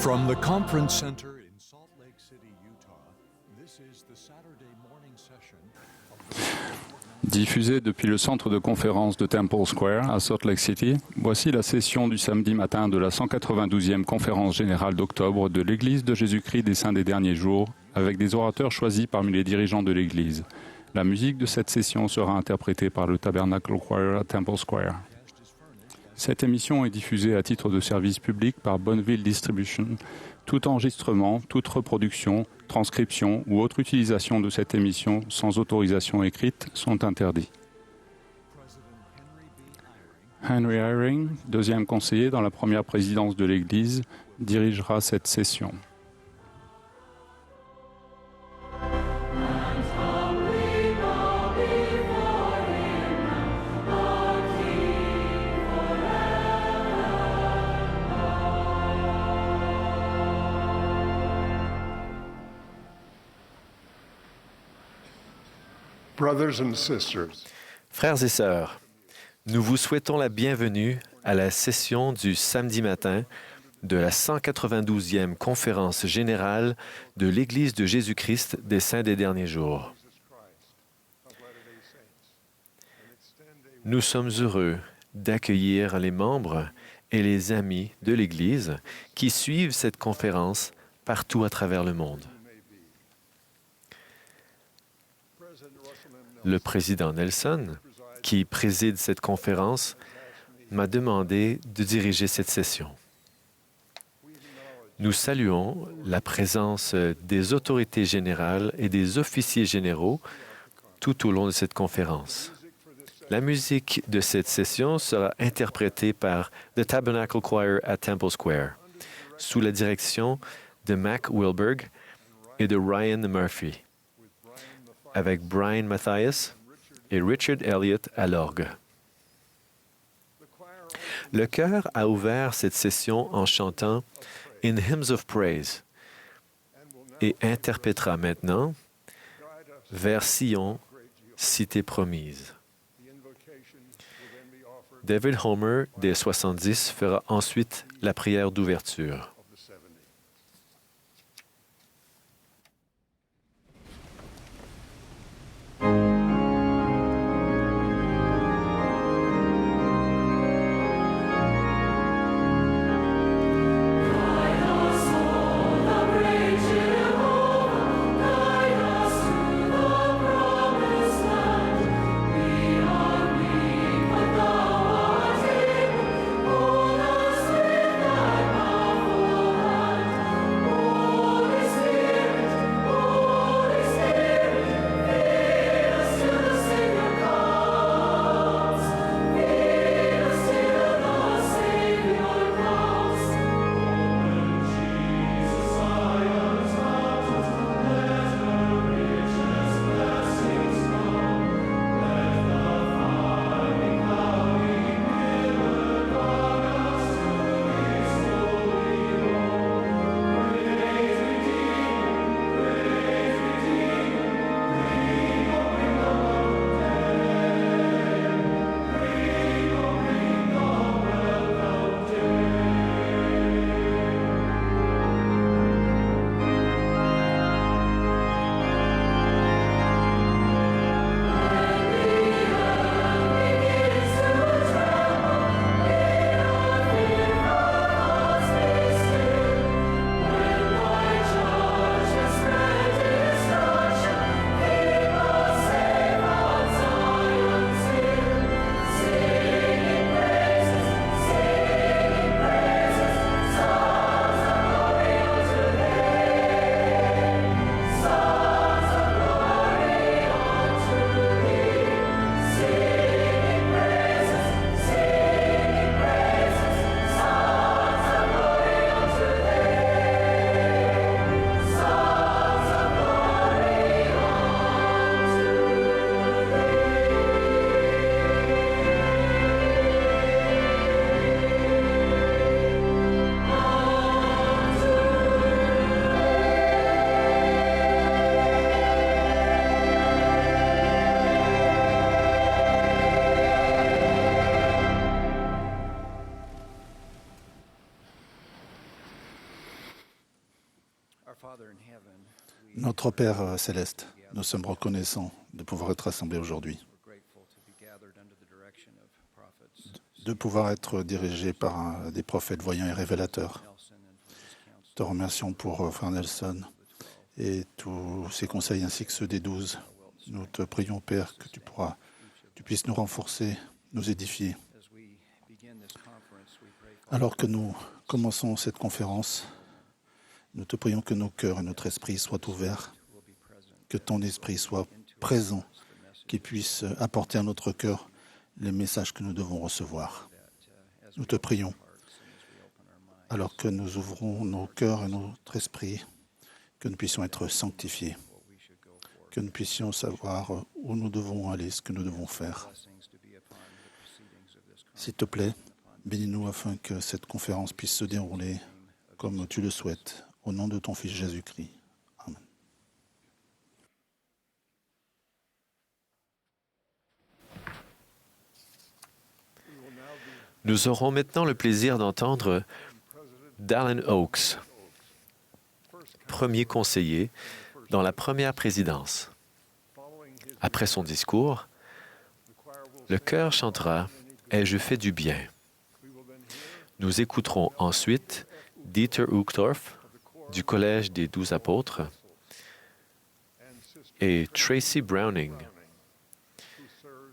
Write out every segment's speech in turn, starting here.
From the Conference Center in Salt Lake City, Utah, this is the Saturday morning session of Diffusée depuis le centre de conférence de Temple Square à Salt Lake City, voici la session du samedi matin de la 192e conférence générale d'octobre de l'Église de Jésus-Christ des Saints des Derniers Jours, avec des orateurs choisis parmi les dirigeants de l'Église. La musique de cette session sera interprétée par le Tabernacle Choir à Temple Square. Cette émission est diffusée à titre de service public par Bonneville Distribution. Tout enregistrement, toute reproduction, transcription ou autre utilisation de cette émission sans autorisation écrite sont interdits. Henry Eyring, deuxième conseiller dans la première présidence de l'Église, dirigera cette session. Frères et sœurs, nous vous souhaitons la bienvenue à la session du samedi matin de la 192e conférence générale de l'Église de Jésus-Christ des Saints des Derniers Jours. Nous sommes heureux d'accueillir les membres et les amis de l'Église qui suivent cette conférence partout à travers le monde. Le président Nelson, qui préside cette conférence, m'a demandé de diriger cette session. Nous saluons la présence des autorités générales et des officiers généraux tout au long de cette conférence. La musique de cette session sera interprétée par The Tabernacle Choir à Temple Square, sous la direction de Mac Wilberg et de Ryan Murphy, avec Brian Mathias et Richard Elliott à l'orgue. Le chœur a ouvert cette session en chantant « In Hymns of Praise » et interprétera maintenant « Vers Sion, cité promise ». David Homer, des 70, fera ensuite la prière d'ouverture. Oh Notre Père céleste, nous sommes reconnaissants de pouvoir être rassemblés aujourd'hui, de pouvoir être dirigés par des prophètes voyants et révélateurs. Te remercions pour Frère Nelson et tous ses conseils ainsi que ceux des 12. Nous te prions, Père, que tu puisses nous renforcer, nous édifier. Alors que nous commençons cette conférence, nous te prions que nos cœurs et notre esprit soient ouverts, que ton esprit soit présent, qu'il puisse apporter à notre cœur les messages que nous devons recevoir. Nous te prions, alors que nous ouvrons nos cœurs et notre esprit, que nous puissions être sanctifiés, que nous puissions savoir où nous devons aller, ce que nous devons faire. S'il te plaît, bénis-nous afin que cette conférence puisse se dérouler comme tu le souhaites, au nom de ton Fils Jésus-Christ. Amen. Nous aurons maintenant le plaisir d'entendre Dallin Oaks, premier conseiller dans la première présidence. Après son discours, le chœur chantera « Ai-je fait du bien ». Nous écouterons ensuite Dieter Uchtdorf du Collège des 12 apôtres et Tracy Browning,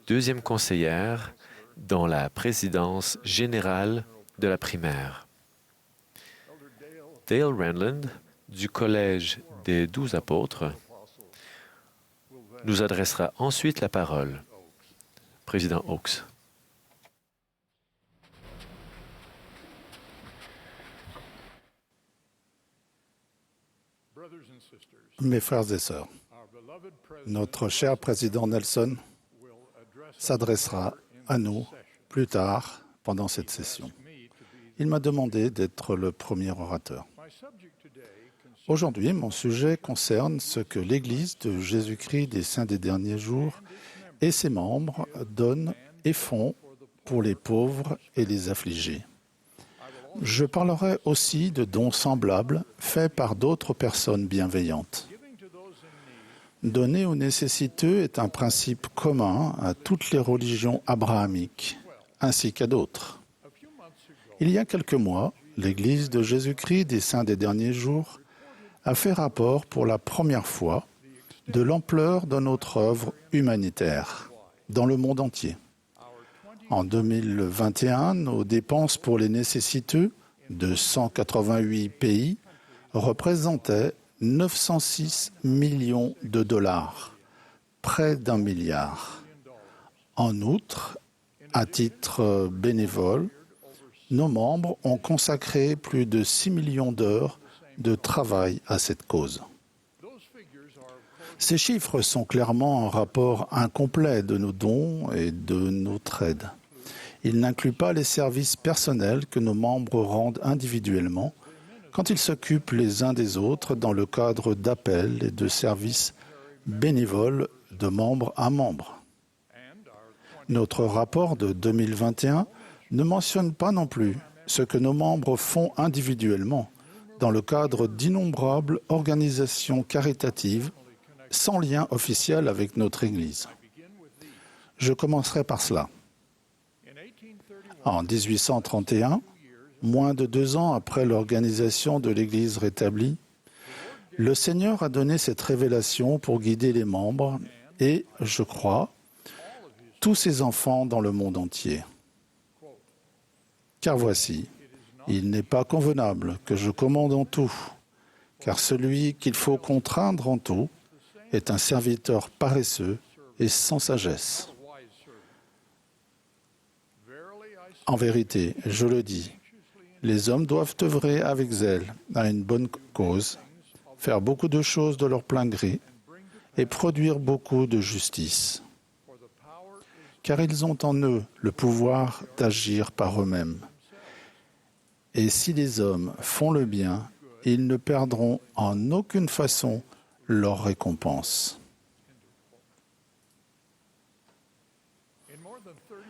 deuxième conseillère dans la présidence générale de la primaire. Dale Renland du Collège des 12 apôtres nous adressera ensuite la parole. Président Oaks. Mes frères et sœurs, notre cher président Nelson s'adressera à nous plus tard pendant cette session. Il m'a demandé d'être le premier orateur. Aujourd'hui, mon sujet concerne ce que l'Église de Jésus-Christ des Saints des Derniers Jours et ses membres donnent et font pour les pauvres et les affligés. Je parlerai aussi de dons semblables faits par d'autres personnes bienveillantes. Donner aux nécessiteux est un principe commun à toutes les religions abrahamiques, ainsi qu'à d'autres. Il y a quelques mois, l'Église de Jésus-Christ des Saints des Derniers Jours a fait rapport pour la première fois de l'ampleur de notre œuvre humanitaire dans le monde entier. En 2021, nos dépenses pour les nécessiteux de 188 pays représentaient 906 millions de dollars, près d'1 milliard. En outre, à titre bénévole, nos membres ont consacré plus de 6 millions d'heures de travail à cette cause. Ces chiffres sont clairement un rapport incomplet de nos dons et de notre aide. Ils n'incluent pas les services personnels que nos membres rendent individuellement quand ils s'occupent les uns des autres dans le cadre d'appels et de services bénévoles de membre à membre. Notre rapport de 2021 ne mentionne pas non plus ce que nos membres font individuellement dans le cadre d'innombrables organisations caritatives sans lien officiel avec notre Église. Je commencerai par cela. En 1831, moins de 2 ans après l'organisation de l'Église rétablie, le Seigneur a donné cette révélation pour guider les membres et, je crois, tous ses enfants dans le monde entier. Car voici, il n'est pas convenable que je commande en tout, car celui qu'il faut contraindre en tout est un serviteur paresseux et sans sagesse. En vérité, je le dis, les hommes doivent œuvrer avec zèle à une bonne cause, faire beaucoup de choses de leur plein gré et produire beaucoup de justice, car ils ont en eux le pouvoir d'agir par eux-mêmes. Et si les hommes font le bien, ils ne perdront en aucune façon leur récompense.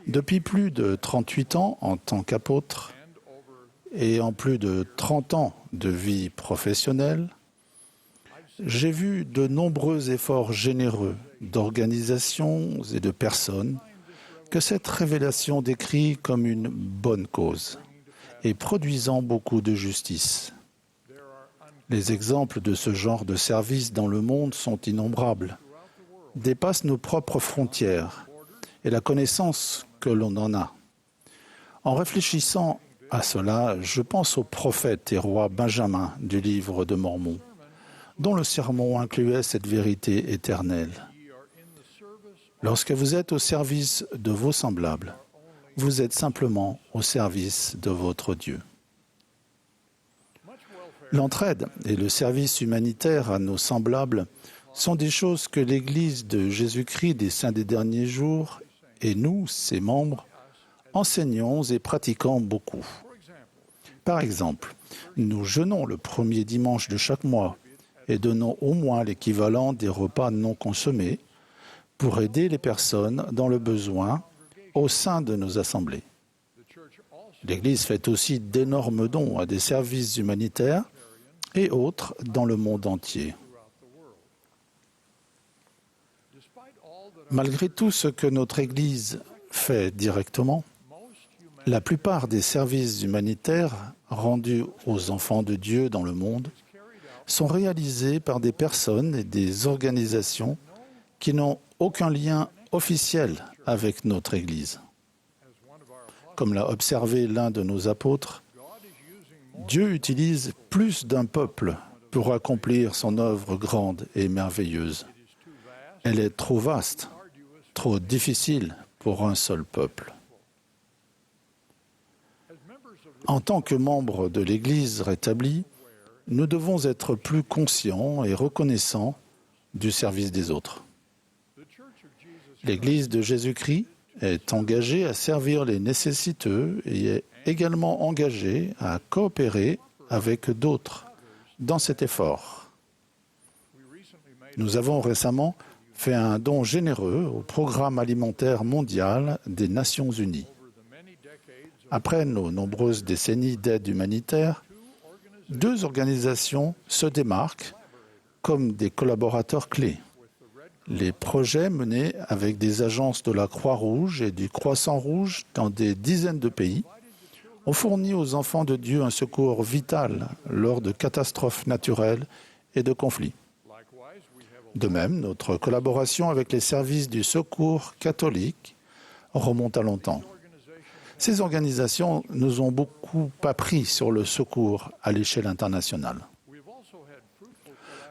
Depuis plus de 38 ans en tant qu'apôtre et en plus de 30 ans de vie professionnelle, j'ai vu de nombreux efforts généreux d'organisations et de personnes que cette révélation décrit comme une bonne cause et produisant beaucoup de justice. Les exemples de ce genre de service dans le monde sont innombrables, dépassent nos propres frontières et la connaissance que l'on en a. En réfléchissant à cela, je pense au prophète et roi Benjamin du livre de Mormon, dont le sermon incluait cette vérité éternelle. Lorsque vous êtes au service de vos semblables, vous êtes simplement au service de votre Dieu. L'entraide et le service humanitaire à nos semblables sont des choses que l'Église de Jésus-Christ des Saints des Derniers Jours et nous, ses membres, enseignons et pratiquons beaucoup. Par exemple, nous jeûnons le premier dimanche de chaque mois et donnons au moins l'équivalent des repas non consommés pour aider les personnes dans le besoin au sein de nos assemblées. L'Église fait aussi d'énormes dons à des services humanitaires et autres dans le monde entier. Malgré tout ce que notre Église fait directement, la plupart des services humanitaires rendus aux enfants de Dieu dans le monde sont réalisés par des personnes et des organisations qui n'ont aucun lien officiel avec notre Église. Comme l'a observé l'un de nos apôtres, Dieu utilise plus d'un peuple pour accomplir son œuvre grande et merveilleuse. Elle est trop vaste, trop difficile pour un seul peuple. En tant que membres de l'Église rétablie, nous devons être plus conscients et reconnaissants du service des autres. L'Église de Jésus-Christ est engagée à servir les nécessiteux et est également engagée à coopérer avec d'autres dans cet effort. Nous avons récemment fait un don généreux au Programme alimentaire mondial des Nations unies. Après nos nombreuses décennies d'aide humanitaire, 2 organisations se démarquent comme des collaborateurs clés. Les projets menés avec des agences de la Croix-Rouge et du Croissant-Rouge dans des dizaines de pays ont fourni aux enfants de Dieu un secours vital lors de catastrophes naturelles et de conflits. De même, notre collaboration avec les services du secours catholique remonte à longtemps. Ces organisations nous ont beaucoup appris sur le secours à l'échelle internationale.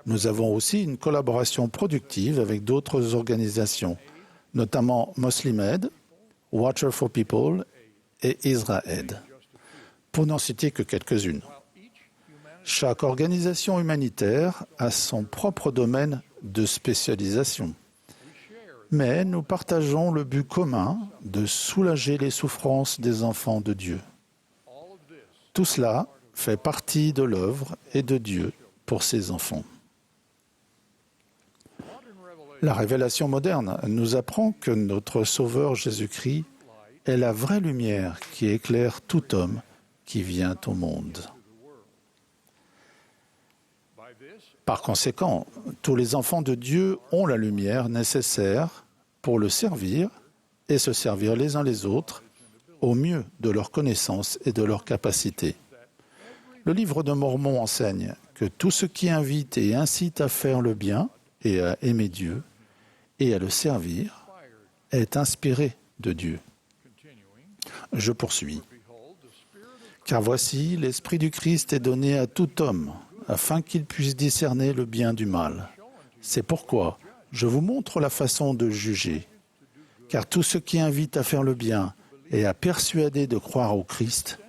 Nous avons aussi une collaboration productive avec d'autres organisations, notamment Muslim-Aid, Water for People et Israël, pour n'en citer que quelques-unes. Chaque organisation humanitaire a son propre domaine de spécialisation, mais nous partageons le but commun de soulager les souffrances des enfants de Dieu. Tout cela fait partie de l'œuvre et de Dieu pour ses enfants. La révélation moderne nous apprend que notre Sauveur Jésus-Christ est la vraie lumière qui éclaire tout homme qui vient au monde. Par conséquent, tous les enfants de Dieu ont la lumière nécessaire pour le servir et se servir les uns les autres au mieux de leur connaissance et de leur capacité. Le livre de Mormon enseigne que tout ce qui invite et incite à faire le bien et à aimer Dieu et à le servir est inspiré de Dieu. Je poursuis. Car voici, l'Esprit du Christ est donné à tout homme, afin qu'il puisse discerner le bien du mal. C'est pourquoi je vous montre la façon de juger. Car tout ce qui invite à faire le bien et à persuader de croire au Christ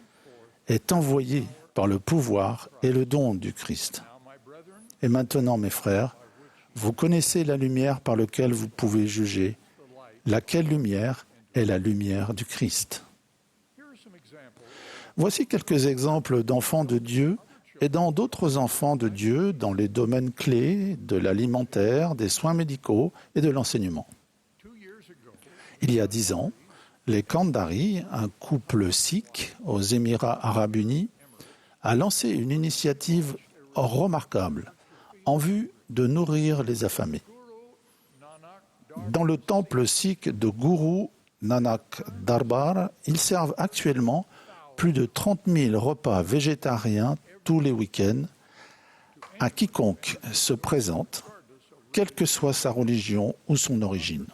est envoyé par le pouvoir et le don du Christ. Et maintenant, mes frères, vous connaissez la lumière par laquelle vous pouvez juger. Laquelle lumière est la lumière du Christ. Voici quelques exemples d'enfants de Dieu aidant d'autres enfants de Dieu dans les domaines clés de l'alimentaire, des soins médicaux et de l'enseignement. Il y a 10 ans, les Kandari, un couple sikh aux Émirats arabes unis, a lancé une initiative remarquable en vue de nourrir les affamés. Dans le temple sikh de Guru Nanak Darbar, ils servent actuellement plus de 30 000 repas végétariens tous les week-ends à quiconque se présente, quelle que soit sa religion ou son origine.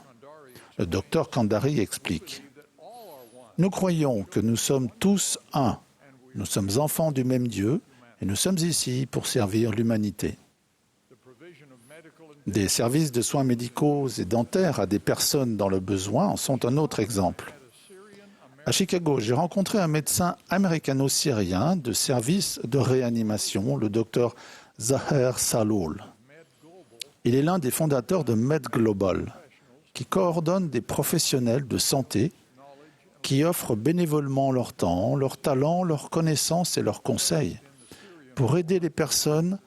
Le docteur Kandari explique « Nous croyons que nous sommes tous un. Nous sommes enfants du même Dieu et nous sommes ici pour servir l'humanité. » Des services de soins médicaux et dentaires à des personnes dans le besoin en sont un autre exemple. À Chicago, j'ai rencontré un médecin américano-syrien de service de réanimation, le docteur Zaher Saloul. Il est l'un des fondateurs de Med Global, qui coordonne des professionnels de santé qui offrent bénévolement leur temps, leur talent, leurs connaissances et leurs conseils pour aider les personnes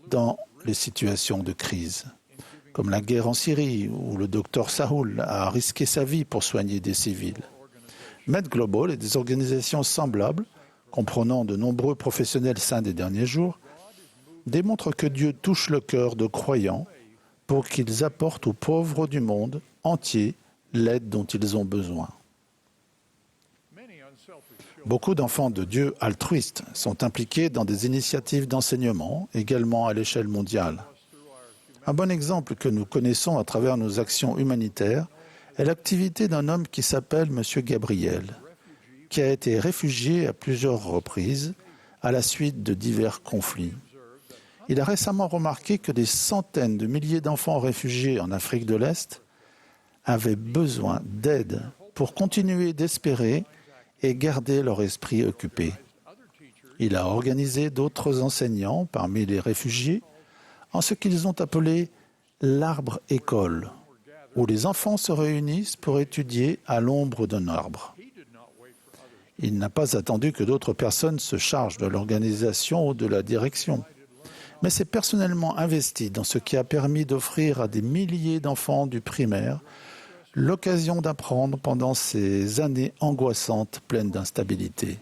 dans les situations de crise, comme la guerre en Syrie où le docteur Sahoul a risqué sa vie pour soigner des civils. Med Global et des organisations semblables, comprenant de nombreux professionnels saints des derniers jours, démontrent que Dieu touche le cœur de croyants pour qu'ils apportent aux pauvres du monde entier l'aide dont ils ont besoin. Beaucoup d'enfants de Dieu altruistes sont impliqués dans des initiatives d'enseignement, également à l'échelle mondiale. Un bon exemple que nous connaissons à travers nos actions humanitaires est l'activité d'un homme qui s'appelle M. Gabriel, qui a été réfugié à plusieurs reprises à la suite de divers conflits. Il a récemment remarqué que des centaines de milliers d'enfants réfugiés en Afrique de l'Est avaient besoin d'aide pour continuer d'espérer et garder leur esprit occupé. Il a organisé d'autres enseignants parmi les réfugiés en ce qu'ils ont appelé l'arbre-école, où les enfants se réunissent pour étudier à l'ombre d'un arbre. Il n'a pas attendu que d'autres personnes se chargent de l'organisation ou de la direction, mais s'est personnellement investi dans ce qui a permis d'offrir à des milliers d'enfants du primaire l'occasion d'apprendre pendant ces années angoissantes pleines d'instabilité.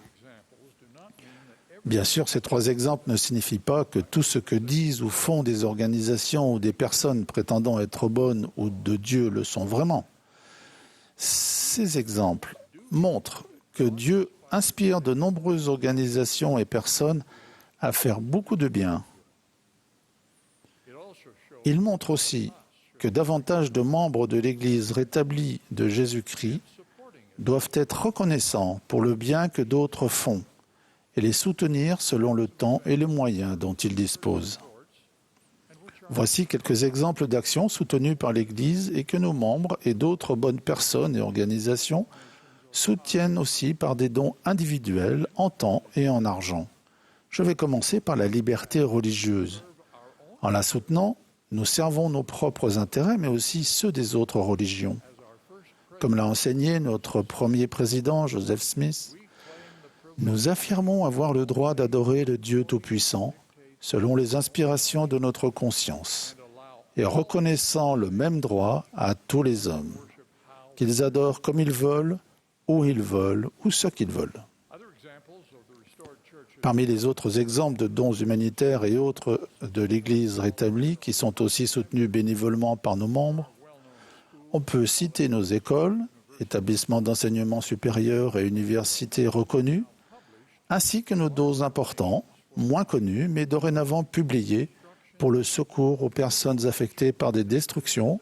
Bien sûr, ces trois exemples ne signifient pas que tout ce que disent ou font des organisations ou des personnes prétendant être bonnes ou de Dieu le sont vraiment. Ces exemples montrent que Dieu inspire de nombreuses organisations et personnes à faire beaucoup de bien. Il montre aussi que davantage de membres de l'Église rétablie de Jésus-Christ doivent être reconnaissants pour le bien que d'autres font et les soutenir selon le temps et les moyens dont ils disposent. Voici quelques exemples d'actions soutenues par l'Église et que nos membres et d'autres bonnes personnes et organisations soutiennent aussi par des dons individuels en temps et en argent. Je vais commencer par la liberté religieuse. En la soutenant, nous servons nos propres intérêts, mais aussi ceux des autres religions. Comme l'a enseigné notre premier président, Joseph Smith, nous affirmons avoir le droit d'adorer le Dieu Tout-Puissant selon les inspirations de notre conscience et reconnaissant le même droit à tous les hommes, qu'ils adorent comme ils veulent, où ils veulent ou ce qu'ils veulent. Parmi les autres exemples de dons humanitaires et autres de l'Église rétablie qui sont aussi soutenus bénévolement par nos membres, on peut citer nos écoles, établissements d'enseignement supérieur et universités reconnus, ainsi que nos dons importants, moins connus, mais dorénavant publiés pour le secours aux personnes affectées par des destructions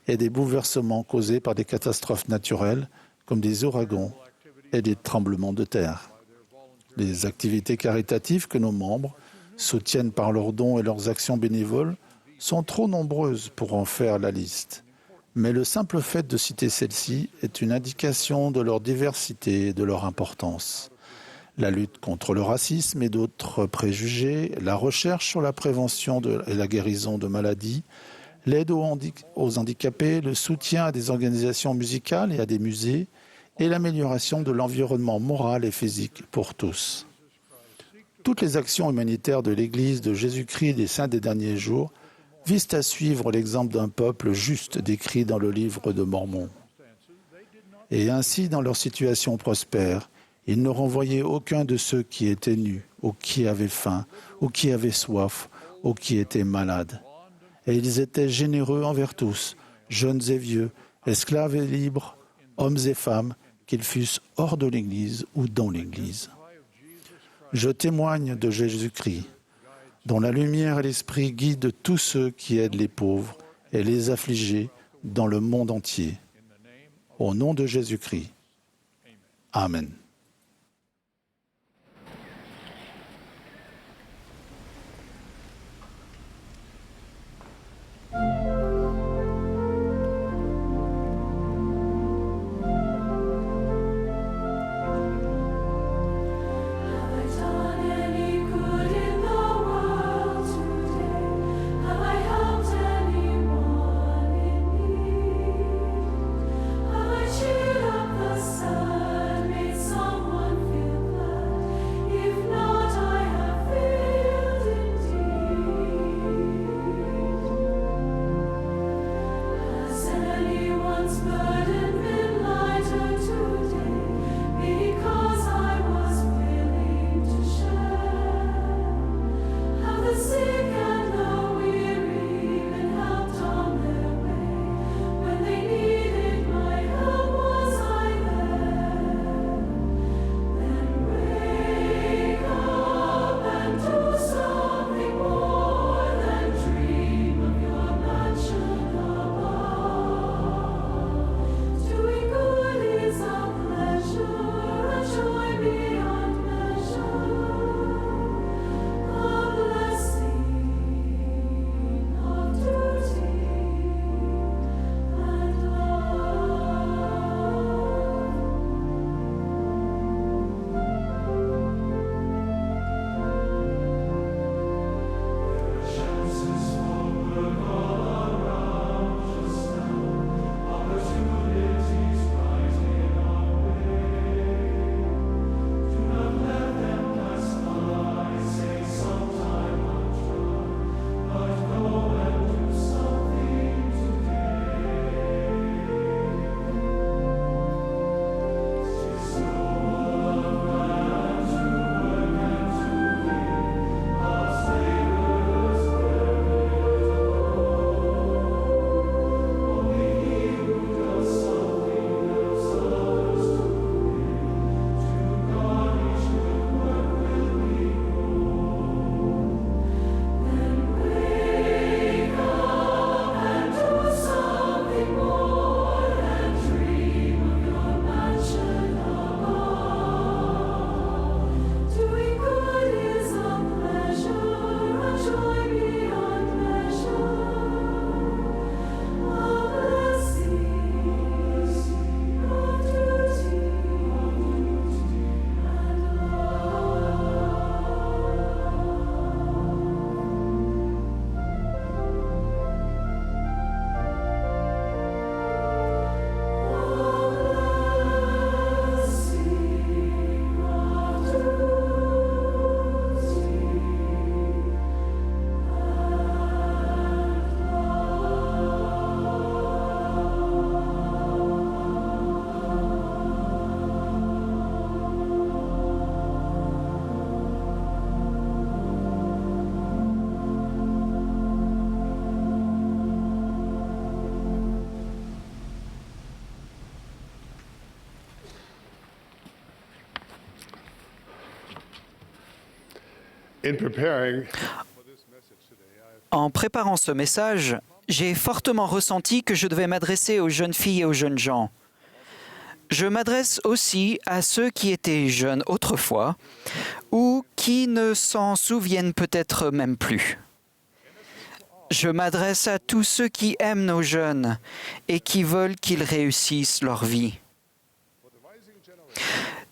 et des bouleversements causés par des catastrophes naturelles comme des ouragans et des tremblements de terre. Les activités caritatives que nos membres soutiennent par leurs dons et leurs actions bénévoles sont trop nombreuses pour en faire la liste. Mais le simple fait de citer celles-ci est une indication de leur diversité et de leur importance. La lutte contre le racisme et d'autres préjugés, la recherche sur la prévention et la guérison de maladies, l'aide aux handicapés, le soutien à des organisations musicales et à des musées, et l'amélioration de l'environnement moral et physique pour tous. Toutes les actions humanitaires de l'Église de Jésus-Christ des Saints des Derniers Jours visent à suivre l'exemple d'un peuple juste décrit dans le livre de Mormon. Et ainsi, dans leur situation prospère, ils ne renvoyaient aucun de ceux qui étaient nus, ou qui avaient faim, ou qui avaient soif, ou qui étaient malades. et ils étaient généreux envers tous, jeunes et vieux, esclaves et libres, hommes et femmes, qu'ils fussent hors de l'Église ou dans l'Église. Je témoigne de Jésus-Christ, dont la lumière et l'esprit guident tous ceux qui aident les pauvres et les affligés dans le monde entier. Au nom de Jésus-Christ. Amen. En préparant ce message, j'ai fortement ressenti que je devais m'adresser aux jeunes filles et aux jeunes gens. Je m'adresse aussi à ceux qui étaient jeunes autrefois ou qui ne s'en souviennent peut-être même plus. Je m'adresse à tous ceux qui aiment nos jeunes et qui veulent qu'ils réussissent leur vie.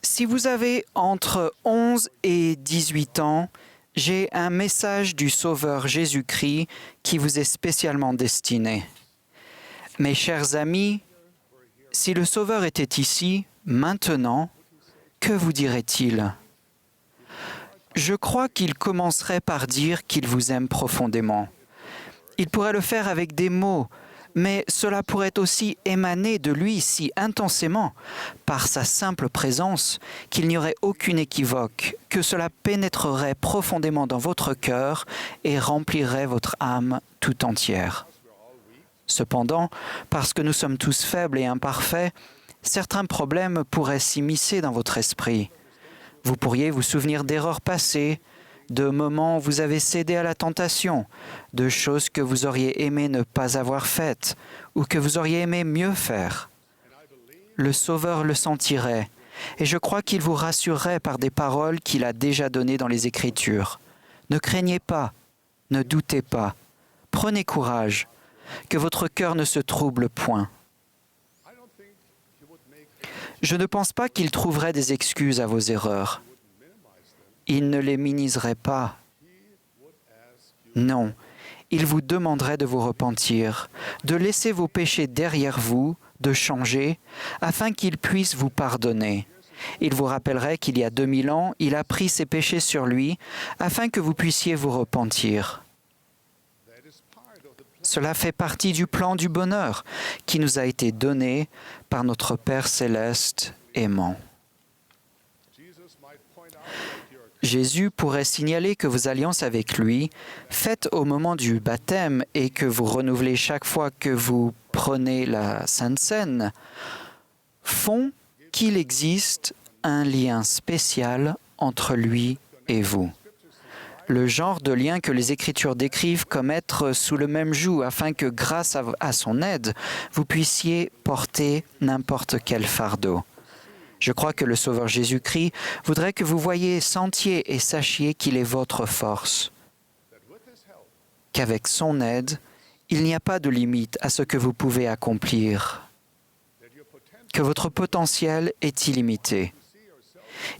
Si vous avez entre 11 et 18 ans, j'ai un message du Sauveur Jésus-Christ qui vous est spécialement destiné. Mes chers amis, si le Sauveur était ici, maintenant, que vous dirait-il ? Je crois qu'il commencerait par dire qu'il vous aime profondément. Il pourrait le faire avec des mots, mais cela pourrait aussi émaner de lui si intensément, par sa simple présence, qu'il n'y aurait aucune équivoque, que cela pénétrerait profondément dans votre cœur et remplirait votre âme tout entière. Cependant, parce que nous sommes tous faibles et imparfaits, certains problèmes pourraient s'immiscer dans votre esprit. Vous pourriez vous souvenir d'erreurs passées, de moments où vous avez cédé à la tentation, de choses que vous auriez aimé ne pas avoir faites ou que vous auriez aimé mieux faire. Le Sauveur le sentirait, et je crois qu'il vous rassurerait par des paroles qu'il a déjà données dans les Écritures. Ne craignez pas, ne doutez pas, prenez courage, que votre cœur ne se trouble point. Je ne pense pas qu'il trouverait des excuses à vos erreurs. Il ne les minimiserait pas. Non, il vous demanderait de vous repentir, de laisser vos péchés derrière vous, de changer, afin qu'il puisse vous pardonner. Il vous rappellerait qu'il y a 2000 ans, il a pris ses péchés sur lui, afin que vous puissiez vous repentir. Cela fait partie du plan du bonheur qui nous a été donné par notre Père céleste aimant. Jésus pourrait signaler que vos alliances avec lui, faites au moment du baptême et que vous renouvelez chaque fois que vous prenez la Sainte Seine, font qu'il existe un lien spécial entre lui et vous. Le genre de lien que les Écritures décrivent comme être sous le même joug, afin que grâce à son aide, vous puissiez porter n'importe quel fardeau. Je crois que le Sauveur Jésus-Christ voudrait que vous voyiez, sentiez et sachiez qu'il est votre force, qu'avec son aide, il n'y a pas de limite à ce que vous pouvez accomplir, que votre potentiel est illimité.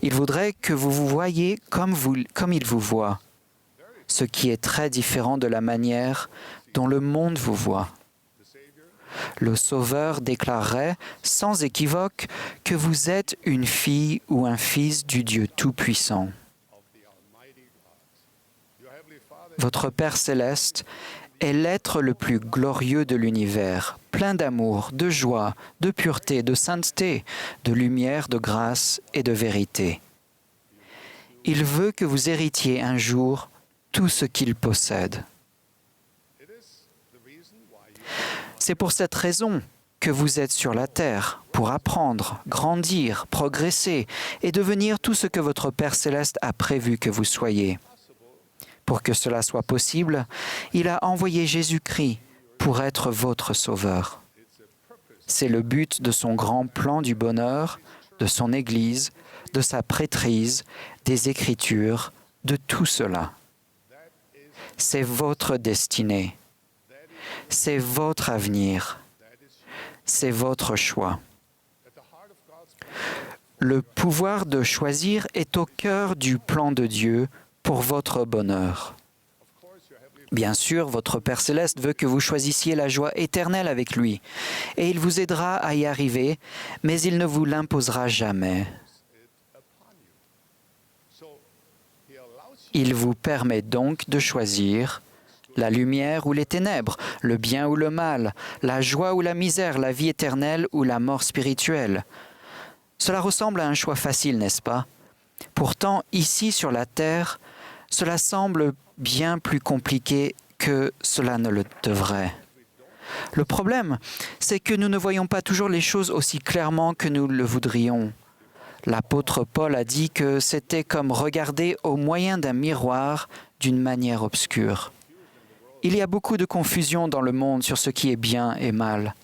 Il voudrait que vous vous voyiez comme il vous voit, ce qui est très différent de la manière dont le monde vous voit. Le Sauveur déclarerait sans équivoque que vous êtes une fille ou un fils du Dieu Tout-Puissant. Votre Père céleste est l'être le plus glorieux de l'univers, plein d'amour, de joie, de pureté, de sainteté, de lumière, de grâce et de vérité. Il veut que vous héritiez un jour tout ce qu'il possède. C'est pour cette raison que vous êtes sur la terre, pour apprendre, grandir, progresser et devenir tout ce que votre Père céleste a prévu que vous soyez. Pour que cela soit possible, il a envoyé Jésus-Christ pour être votre Sauveur. C'est le but de son grand plan du bonheur, de son Église, de sa prêtrise, des Écritures, de tout cela. C'est votre destinée. C'est votre avenir. C'est votre choix. Le pouvoir de choisir est au cœur du plan de Dieu pour votre bonheur. Bien sûr, votre Père céleste veut que vous choisissiez la joie éternelle avec lui, et il vous aidera à y arriver, mais il ne vous l'imposera jamais. Il vous permet donc de choisir la lumière ou les ténèbres, le bien ou le mal, la joie ou la misère, la vie éternelle ou la mort spirituelle. Cela ressemble à un choix facile, n'est-ce pas? Pourtant, ici sur la terre, cela semble bien plus compliqué que cela ne le devrait. Le problème, c'est que nous ne voyons pas toujours les choses aussi clairement que nous le voudrions. L'apôtre Paul a dit que c'était comme regarder au moyen d'un miroir d'une manière obscure. Il y a beaucoup de confusion dans le monde sur ce qui est bien et mal.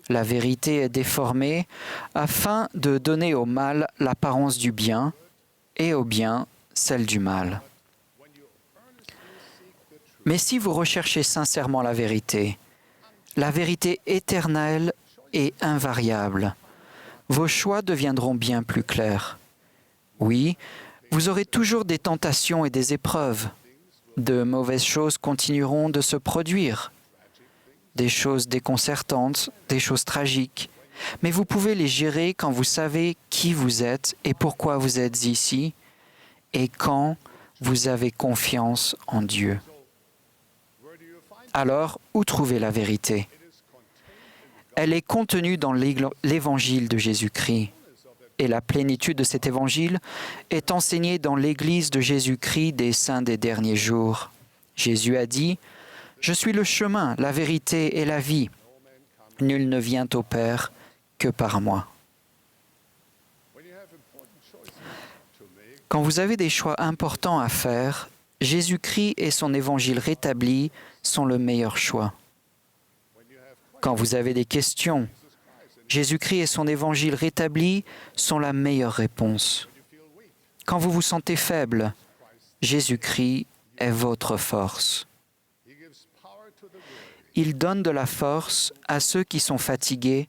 La vérité est déformée afin de donner au mal l'apparence du bien et au bien celle du mal. Mais si vous recherchez sincèrement la vérité éternelle et invariable, vos choix deviendront bien plus clairs. Oui, vous aurez toujours des tentations et des épreuves. De mauvaises choses continueront de se produire. Des choses déconcertantes, des choses tragiques. Mais vous pouvez les gérer quand vous savez qui vous êtes et pourquoi vous êtes ici, et quand vous avez confiance en Dieu. Alors, où trouver la vérité? Elle est contenue dans l'Évangile de Jésus-Christ. Et la plénitude de cet Évangile est enseignée dans l'Église de Jésus-Christ des saints des derniers jours. Jésus a dit, « Je suis le chemin, la vérité et la vie. Nul ne vient au Père que par moi. » Quand vous avez des choix importants à faire, Jésus-Christ et son Évangile rétabli sont le meilleur choix. Quand vous avez des questions, Jésus-Christ et son Évangile rétabli sont la meilleure réponse. Quand vous vous sentez faible, Jésus-Christ est votre force. Il donne de la force à ceux qui sont fatigués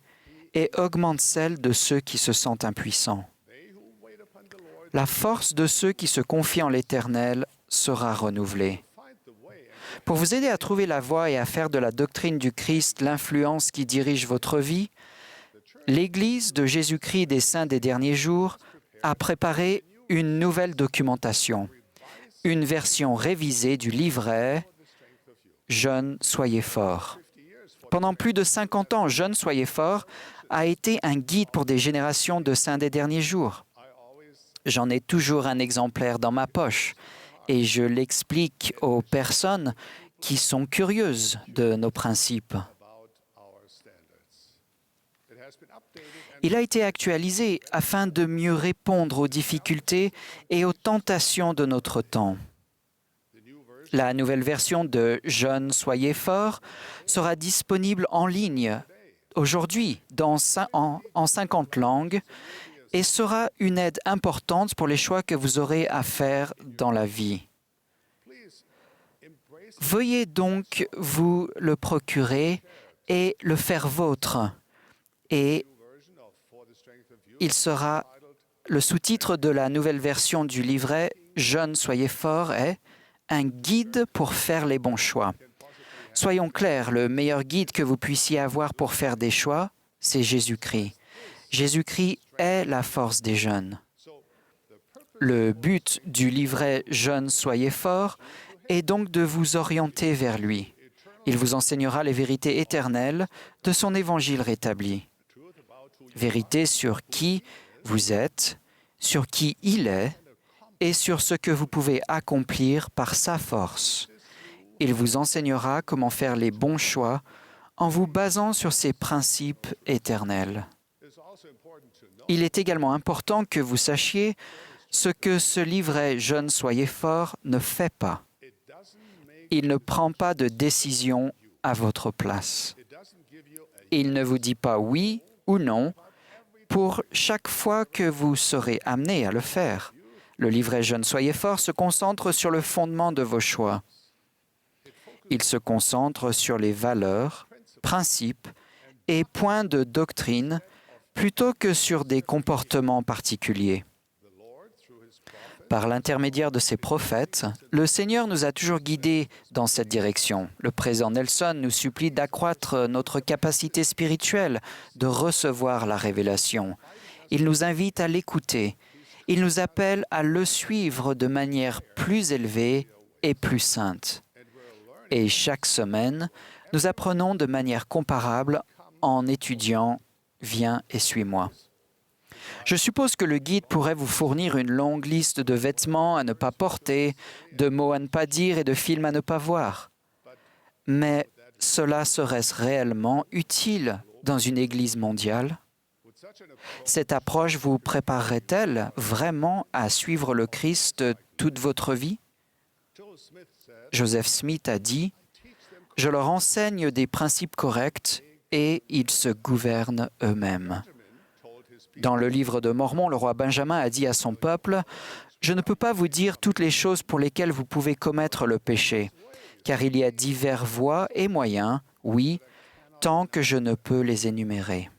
et augmente celle de ceux qui se sentent impuissants. La force de ceux qui se confient en l'Éternel sera renouvelée. Pour vous aider à trouver la voie et à faire de la doctrine du Christ l'influence qui dirige votre vie, l'Église de Jésus-Christ des saints des derniers jours a préparé une nouvelle documentation, une version révisée du livret « Jeunes, soyez forts ». Pendant plus de 50 ans, « Jeunes, soyez forts » a été un guide pour des générations de saints des derniers jours. J'en ai toujours un exemplaire dans ma poche et je l'explique aux personnes qui sont curieuses de nos principes. Il a été actualisé afin de mieux répondre aux difficultés et aux tentations de notre temps. La nouvelle version de « Jeunes, soyez forts » sera disponible en ligne aujourd'hui en 50 langues et sera une aide importante pour les choix que vous aurez à faire dans la vie. Veuillez donc vous le procurer et le faire vôtre. Et le sous-titre de la nouvelle version du livret « Jeunes, soyez forts » est « Un guide pour faire les bons choix ». Soyons clairs, le meilleur guide que vous puissiez avoir pour faire des choix, c'est Jésus-Christ. Jésus-Christ est la force des jeunes. Le but du livret « Jeunes, soyez forts » est donc de vous orienter vers lui. Il vous enseignera les vérités éternelles de son évangile rétabli. Vérité sur qui vous êtes, sur qui il est et sur ce que vous pouvez accomplir par sa force. Il vous enseignera comment faire les bons choix en vous basant sur ses principes éternels. Il est également important que vous sachiez ce que ce livret « Jeunes, soyez forts » ne fait pas. Il ne prend pas de décision à votre place. Il ne vous dit pas oui ou non pour chaque fois que vous serez amené à le faire. Le livret « Jeunes, soyez forts » se concentre sur le fondement de vos choix. Il se concentre sur les valeurs, principes et points de doctrine plutôt que sur des comportements particuliers. Par l'intermédiaire de ses prophètes, le Seigneur nous a toujours guidés dans cette direction. Le président Nelson nous supplie d'accroître notre capacité spirituelle de recevoir la révélation. Il nous invite à l'écouter. Il nous appelle à le suivre de manière plus élevée et plus sainte. Et chaque semaine, nous apprenons de manière comparable en étudiant « Viens et suis-moi ». Je suppose que le guide pourrait vous fournir une longue liste de vêtements à ne pas porter, de mots à ne pas dire et de films à ne pas voir. Mais cela serait-ce réellement utile dans une Église mondiale? Cette approche vous préparerait-elle vraiment à suivre le Christ toute votre vie? Joseph Smith a dit « Je leur enseigne des principes corrects et ils se gouvernent eux-mêmes. » Dans le livre de Mormon, le roi Benjamin a dit à son peuple « Je ne peux pas vous dire toutes les choses pour lesquelles vous pouvez commettre le péché, car il y a divers voies et moyens, oui, tant que je ne peux les énumérer. »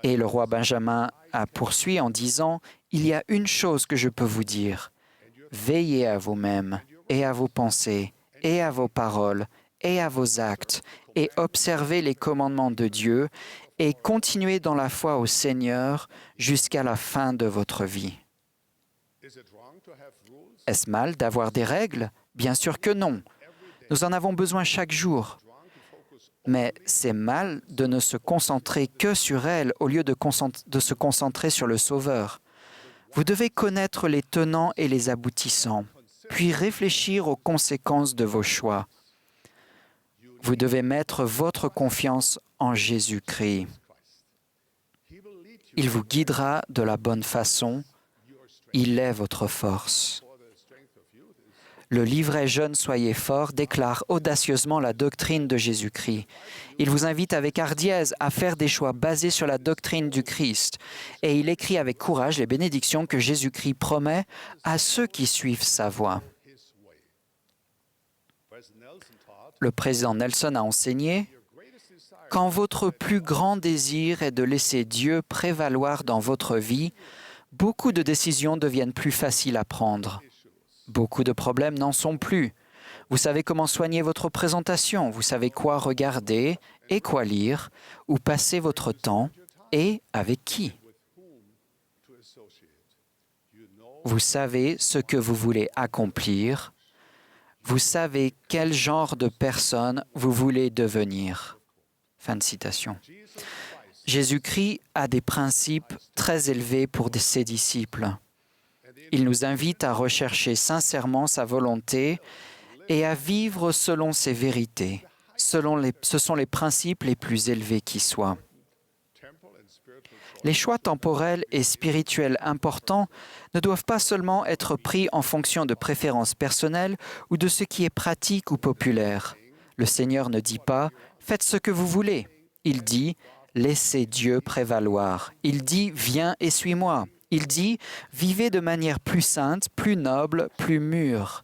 Et le roi Benjamin a poursuivi en disant « Il y a une chose que je peux vous dire. Veillez à vous-même et à vos pensées et à vos paroles et à vos actes et observez les commandements de Dieu et continuez dans la foi au Seigneur jusqu'à la fin de votre vie. » Est-ce mal d'avoir des règles? Bien sûr que non. Nous en avons besoin chaque jour. Mais c'est mal de ne se concentrer que sur elle au lieu de se concentrer sur le Sauveur. Vous devez connaître les tenants et les aboutissants, puis réfléchir aux conséquences de vos choix. Vous devez mettre votre confiance en Jésus-Christ. Il vous guidera de la bonne façon. Il est votre force. Le livret « Jeunes, soyez forts » déclare audacieusement la doctrine de Jésus-Christ. Il vous invite avec hardiesse à faire des choix basés sur la doctrine du Christ. Et il écrit avec courage les bénédictions que Jésus-Christ promet à ceux qui suivent sa voie. Le président Nelson a enseigné « Quand votre plus grand désir est de laisser Dieu prévaloir dans votre vie, beaucoup de décisions deviennent plus faciles à prendre. Beaucoup de problèmes n'en sont plus. Vous savez comment soigner votre présentation, vous savez quoi regarder et quoi lire, où passer votre temps et avec qui. Vous savez ce que vous voulez accomplir. Vous savez quel genre de personne vous voulez devenir. » Fin de citation. Jésus-Christ a des principes très élevés pour ses disciples. Il nous invite à rechercher sincèrement sa volonté et à vivre selon ses vérités. Ce sont les principes les plus élevés qui soient. Les choix temporels et spirituels importants ne doivent pas seulement être pris en fonction de préférences personnelles ou de ce qui est pratique ou populaire. Le Seigneur ne dit pas « faites ce que vous voulez ». Il dit « laissez Dieu prévaloir ». Il dit « viens et suis-moi ». Il dit « vivez de manière plus sainte, plus noble, plus mûre ».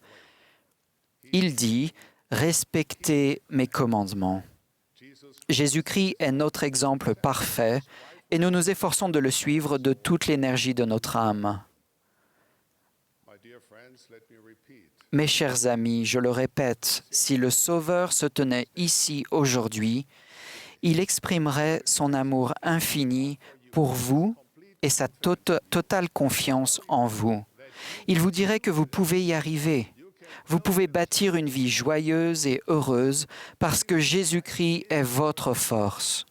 Il dit « respectez mes commandements ». Jésus-Christ est notre exemple parfait et nous nous efforçons de le suivre de toute l'énergie de notre âme. Mes chers amis, je le répète, si le Sauveur se tenait ici aujourd'hui, il exprimerait son amour infini pour vous et sa totale confiance en vous. Il vous dirait que vous pouvez y arriver. Vous pouvez bâtir une vie joyeuse et heureuse parce que Jésus-Christ est votre force.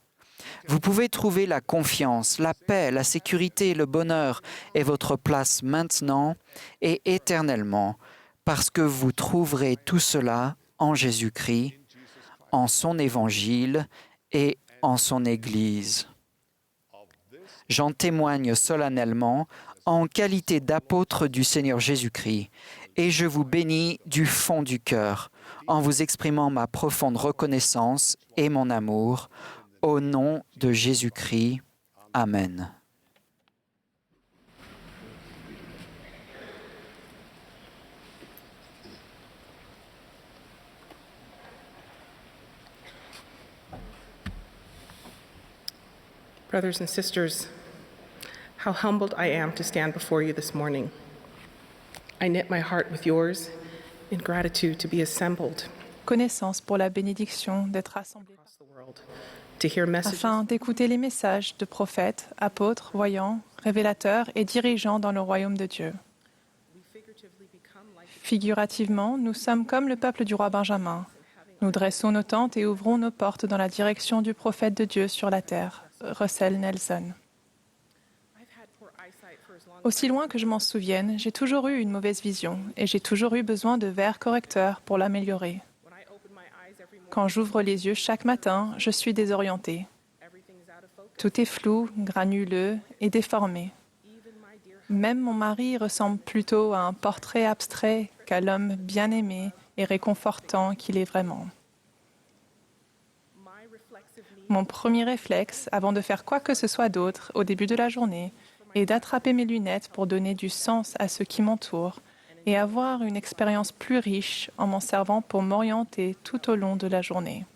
Vous pouvez trouver la confiance, la paix, la sécurité, le bonheur et votre place maintenant et éternellement parce que vous trouverez tout cela en Jésus-Christ, en son évangile et en son Église. J'en témoigne solennellement en qualité d'apôtre du Seigneur Jésus-Christ et je vous bénis du fond du cœur en vous exprimant ma profonde reconnaissance et mon amour au nom de Jésus-Christ. Amen. Brothers and sisters, how humbled I am to stand before you this morning. I knit my heart with yours in gratitude to be assembled Connaissance pour la bénédiction d'être rassemblés across the world to hear messages afin d'écouter les messages de prophètes, apôtres, voyants, révélateurs et dirigeants dans le royaume de Dieu. Figurativement, nous sommes comme le peuple du roi Benjamin. Nous dressons nos tentes et ouvrons nos portes dans la direction du prophète de Dieu sur la terre. Russell Nelson. Aussi loin que je m'en souvienne, j'ai toujours eu une mauvaise vision et j'ai toujours eu besoin de verres correcteurs pour l'améliorer. Quand j'ouvre les yeux chaque matin, je suis désorientée. Tout est flou, granuleux et déformé. Même mon mari ressemble plutôt à un portrait abstrait qu'à l'homme bien-aimé et réconfortant qu'il est vraiment. Mon premier réflexe, avant de faire quoi que ce soit d'autre au début de la journée, est d'attraper mes lunettes pour donner du sens à ce qui m'entoure et avoir une expérience plus riche en m'en servant pour m'orienter tout au long de la journée.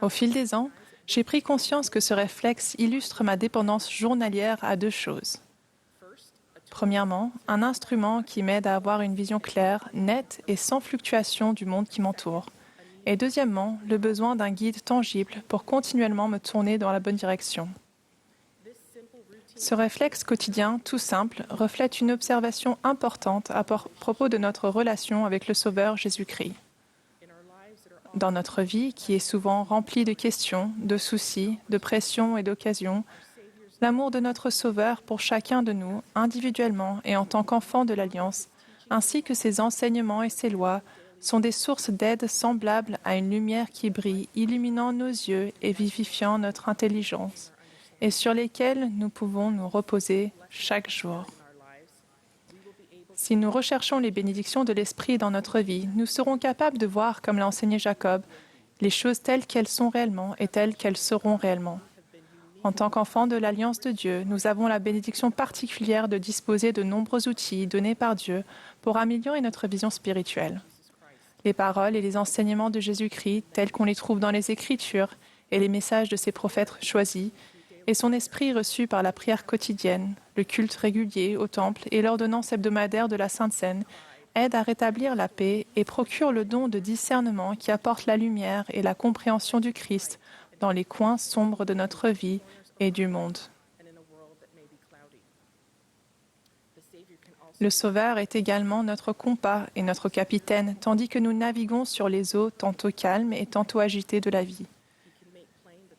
Au fil des ans, j'ai pris conscience que ce réflexe illustre ma dépendance journalière à deux choses. Premièrement, un instrument qui m'aide à avoir une vision claire, nette et sans fluctuation du monde qui m'entoure. Et deuxièmement, le besoin d'un guide tangible pour continuellement me tourner dans la bonne direction. Ce réflexe quotidien, tout simple, reflète une observation importante à propos de notre relation avec le Sauveur Jésus-Christ. dans notre vie qui est souvent remplie de questions, de soucis, de pressions et d'occasions, l'amour de notre Sauveur pour chacun de nous, individuellement et en tant qu'enfants de l'Alliance, ainsi que ses enseignements et ses lois, sont des sources d'aide semblables à une lumière qui brille, illuminant nos yeux et vivifiant notre intelligence, et sur lesquelles nous pouvons nous reposer chaque jour. Si nous recherchons les bénédictions de l'Esprit dans notre vie, nous serons capables de voir, comme l'a enseigné Jacob, les choses telles qu'elles sont réellement et telles qu'elles seront réellement. En tant qu'enfants de l'Alliance de Dieu, nous avons la bénédiction particulière de disposer de nombreux outils donnés par Dieu pour améliorer notre vision spirituelle. Les paroles et les enseignements de Jésus-Christ, tels qu'on les trouve dans les Écritures, et les messages de ses prophètes choisis, et son esprit reçu par la prière quotidienne, le culte régulier au temple et l'ordonnance hebdomadaire de la Sainte Seine, aident à rétablir la paix et procurent le don de discernement qui apporte la lumière et la compréhension du Christ dans les coins sombres de notre vie et du monde. Le Sauveur est également notre compas et notre capitaine, tandis que nous naviguons sur les eaux tantôt calmes et tantôt agitées de la vie.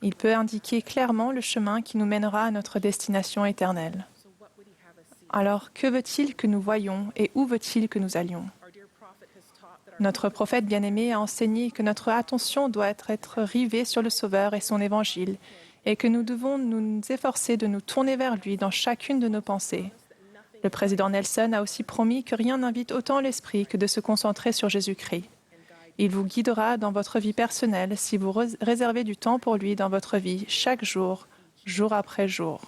Il peut indiquer clairement le chemin qui nous mènera à notre destination éternelle. Alors, que veut-il que nous voyions et où veut-il que nous allions? Notre prophète bien-aimé a enseigné que notre attention doit être rivée sur le Sauveur et son Évangile, et que nous devons nous efforcer de nous tourner vers lui dans chacune de nos pensées. Le président Nelson a aussi promis que rien n'invite autant l'esprit que de se concentrer sur Jésus-Christ. Il vous guidera dans votre vie personnelle si vous réservez du temps pour lui dans votre vie chaque jour, jour après jour.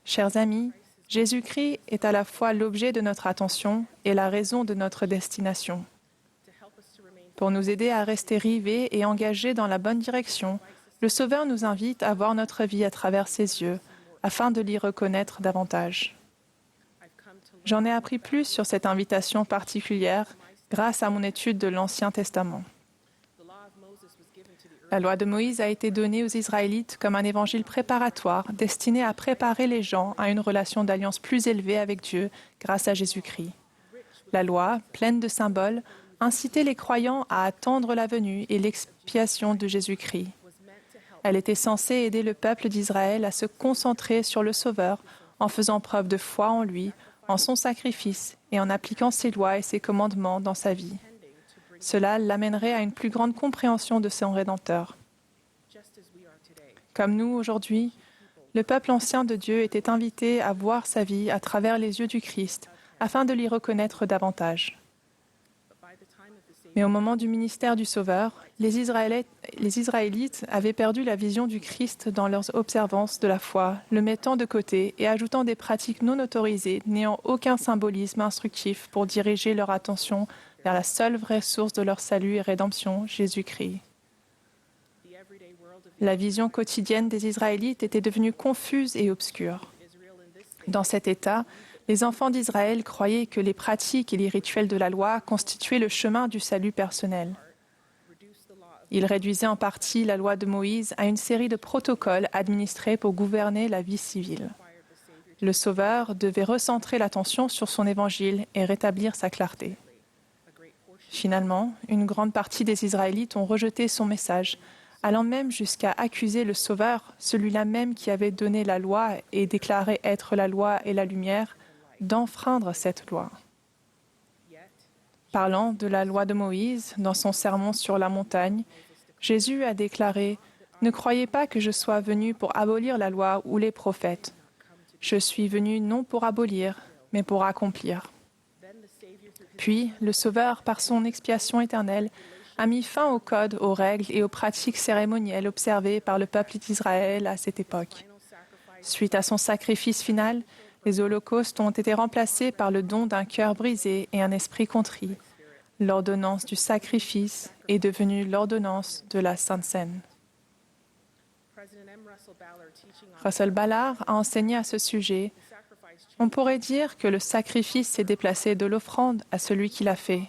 Chers amis, Jésus-Christ est à la fois l'objet de notre attention et la raison de notre destination. Pour nous aider à rester rivés et engagés dans la bonne direction, le Sauveur nous invite à voir notre vie à travers ses yeux, afin de l'y reconnaître davantage. J'en ai appris plus sur cette invitation particulière grâce à mon étude de l'Ancien Testament. La loi de Moïse a été donnée aux Israélites comme un évangile préparatoire destiné à préparer les gens à une relation d'alliance plus élevée avec Dieu grâce à Jésus-Christ. La loi, pleine de symboles, incitait les croyants à attendre la venue et l'expiation de Jésus-Christ. Elle était censée aider le peuple d'Israël à se concentrer sur le Sauveur en faisant preuve de foi en lui, en son sacrifice et en appliquant ses lois et ses commandements dans sa vie. Cela l'amènerait à une plus grande compréhension de son Rédempteur. Comme nous aujourd'hui, le peuple ancien de Dieu était invité à voir sa vie à travers les yeux du Christ afin de l'y reconnaître davantage. Mais au moment du ministère du Sauveur, les Israélites avaient perdu la vision du Christ dans leurs observances de la foi, le mettant de côté et ajoutant des pratiques non autorisées, n'ayant aucun symbolisme instructif pour diriger leur attention vers la seule vraie source de leur salut et rédemption, Jésus-Christ. La vision quotidienne des Israélites était devenue confuse et obscure. Dans cet état, les enfants d'Israël croyaient que les pratiques et les rituels de la loi constituaient le chemin du salut personnel. Ils réduisaient en partie la loi de Moïse à une série de protocoles administrés pour gouverner la vie civile. Le Sauveur devait recentrer l'attention sur son évangile et rétablir sa clarté. Finalement, une grande partie des Israélites ont rejeté son message, allant même jusqu'à accuser le Sauveur, celui-là même qui avait donné la loi et déclaré être la loi et la lumière, d'enfreindre cette loi. Parlant de la loi de Moïse, dans son sermon sur la montagne, Jésus a déclaré « Ne croyez pas que je sois venu pour abolir la loi ou les prophètes. Je suis venu non pour abolir, mais pour accomplir. » Puis, le Sauveur, par son expiation éternelle, a mis fin aux codes, aux règles et aux pratiques cérémonielles observées par le peuple d'Israël à cette époque. Suite à son sacrifice final, les holocaustes ont été remplacés par le don d'un cœur brisé et un esprit contrit. L'ordonnance du sacrifice est devenue l'ordonnance de la Sainte Seine. Russell Ballard a enseigné à ce sujet. On pourrait dire que le sacrifice s'est déplacé de l'offrande à celui qui l'a fait.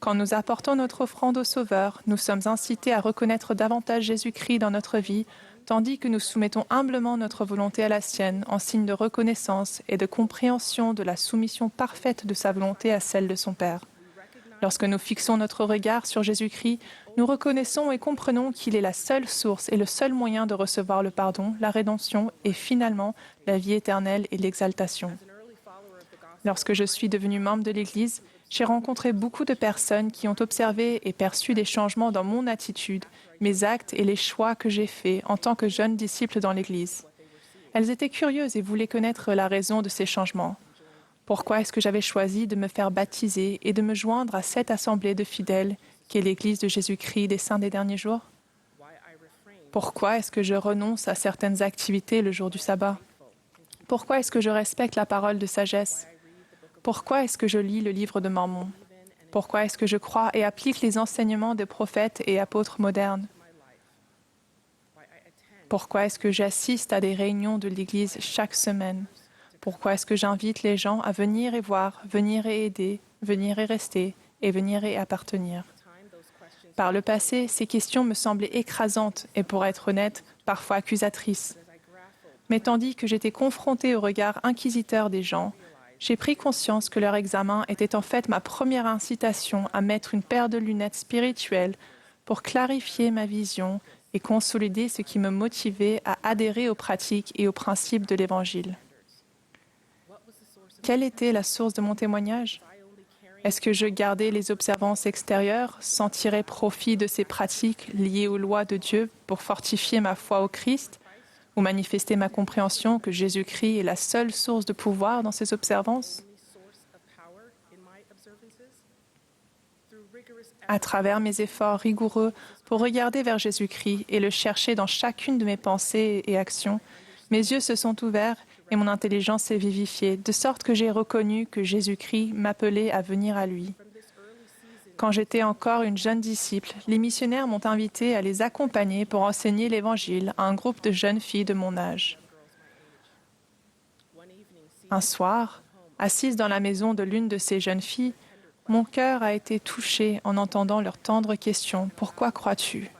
Quand nous apportons notre offrande au Sauveur, nous sommes incités à reconnaître davantage Jésus-Christ dans notre vie, tandis que nous soumettons humblement notre volonté à la sienne en signe de reconnaissance et de compréhension de la soumission parfaite de sa volonté à celle de son Père. Lorsque nous fixons notre regard sur Jésus-Christ, nous reconnaissons et comprenons qu'il est la seule source et le seul moyen de recevoir le pardon, la rédemption et finalement la vie éternelle et l'exaltation. Lorsque je suis devenu membre de l'Église, j'ai rencontré beaucoup de personnes qui ont observé et perçu des changements dans mon attitude, mes actes et les choix que j'ai faits en tant que jeune disciple dans l'Église. Elles étaient curieuses et voulaient connaître la raison de ces changements. Pourquoi est-ce que j'avais choisi de me faire baptiser et de me joindre à cette assemblée de fidèles qui est l'Église de Jésus-Christ des Saints des Derniers Jours? Pourquoi est-ce que je renonce à certaines activités le jour du sabbat? Pourquoi est-ce que je respecte la parole de sagesse? Pourquoi est-ce que je lis le livre de Mormon? Pourquoi est-ce que je crois et applique les enseignements des prophètes et apôtres modernes? Pourquoi est-ce que j'assiste à des réunions de l'Église chaque semaine? Pourquoi est-ce que j'invite les gens à venir et voir, venir et aider, venir et rester, et venir et appartenir? Par le passé, ces questions me semblaient écrasantes et, pour être honnête, parfois accusatrices. Mais tandis que j'étais confrontée au regard inquisiteur des gens, j'ai pris conscience que leur examen était en fait ma première incitation à mettre une paire de lunettes spirituelles pour clarifier ma vision et consolider ce qui me motivait à adhérer aux pratiques et aux principes de l'Évangile. Quelle était la source de mon témoignage? Est-ce que je gardais les observances extérieures sans tirer profit de ces pratiques liées aux lois de Dieu pour fortifier ma foi au Christ ou manifester ma compréhension que Jésus-Christ est la seule source de pouvoir dans ces observances? À travers mes efforts rigoureux pour regarder vers Jésus-Christ et le chercher dans chacune de mes pensées et actions, mes yeux se sont ouverts et mon intelligence s'est vivifiée, de sorte que j'ai reconnu que Jésus-Christ m'appelait à venir à lui. Quand j'étais encore une jeune disciple, les missionnaires m'ont invité à les accompagner pour enseigner l'Évangile à un groupe de jeunes filles de mon âge. Un soir, assise dans la maison de l'une de ces jeunes filles, mon cœur a été touché en entendant leurs tendres questions. « Pourquoi crois-tu »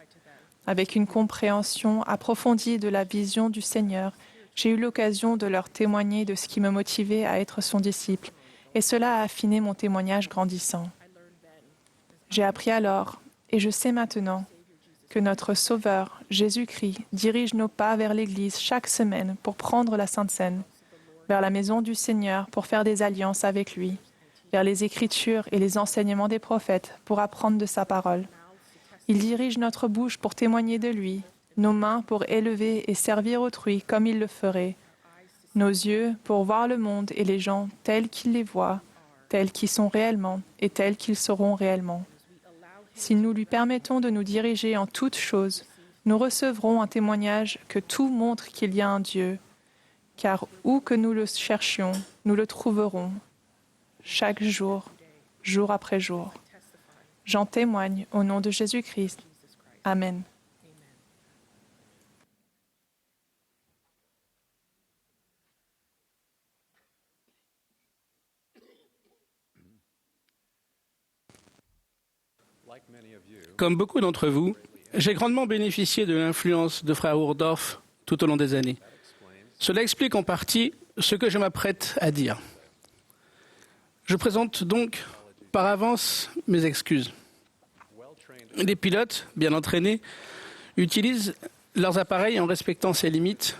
Avec une compréhension approfondie de la vision du Seigneur, j'ai eu l'occasion de leur témoigner de ce qui me motivait à être son disciple, et cela a affiné mon témoignage grandissant. J'ai appris alors, et je sais maintenant, que notre Sauveur, Jésus-Christ, dirige nos pas vers l'Église chaque semaine pour prendre la Sainte Seine, vers la maison du Seigneur pour faire des alliances avec lui, vers les Écritures et les enseignements des prophètes pour apprendre de sa parole. Il dirige notre bouche pour témoigner de lui, nos mains pour élever et servir autrui comme il le ferait, nos yeux pour voir le monde et les gens tels qu'ils les voient, tels qu'ils sont réellement et tels qu'ils seront réellement. Si nous lui permettons de nous diriger en toutes choses, nous recevrons un témoignage que tout montre qu'il y a un Dieu, car où que nous le cherchions, nous le trouverons, chaque jour, jour après jour. J'en témoigne au nom de Jésus-Christ. Amen. Comme beaucoup d'entre vous, j'ai grandement bénéficié de l'influence de Frère Ohrdorf tout au long des années. Cela explique en partie ce que je m'apprête à dire. Je présente donc par avance mes excuses. Les pilotes, bien entraînés, utilisent leurs appareils en respectant ces limites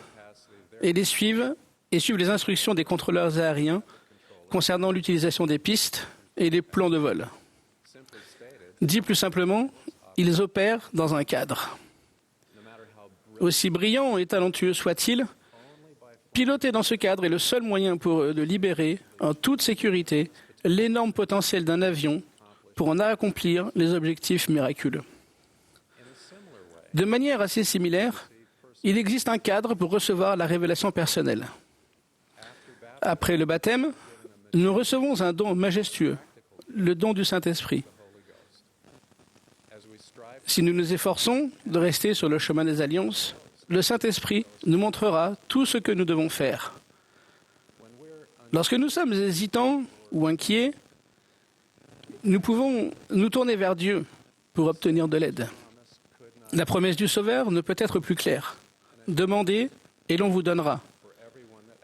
et suivent les instructions des contrôleurs aériens concernant l'utilisation des pistes et des plans de vol. Dit plus simplement, ils opèrent dans un cadre. Aussi brillants et talentueux soient-ils, piloter dans ce cadre est le seul moyen pour eux de libérer, en toute sécurité, l'énorme potentiel d'un avion pour en accomplir les objectifs miraculeux. De manière assez similaire, il existe un cadre pour recevoir la révélation personnelle. Après le baptême, nous recevons un don majestueux, le don du Saint-Esprit. Si nous nous efforçons de rester sur le chemin des alliances, le Saint-Esprit nous montrera tout ce que nous devons faire. Lorsque nous sommes hésitants ou inquiets, nous pouvons nous tourner vers Dieu pour obtenir de l'aide. La promesse du Sauveur ne peut être plus claire. Demandez et l'on vous donnera,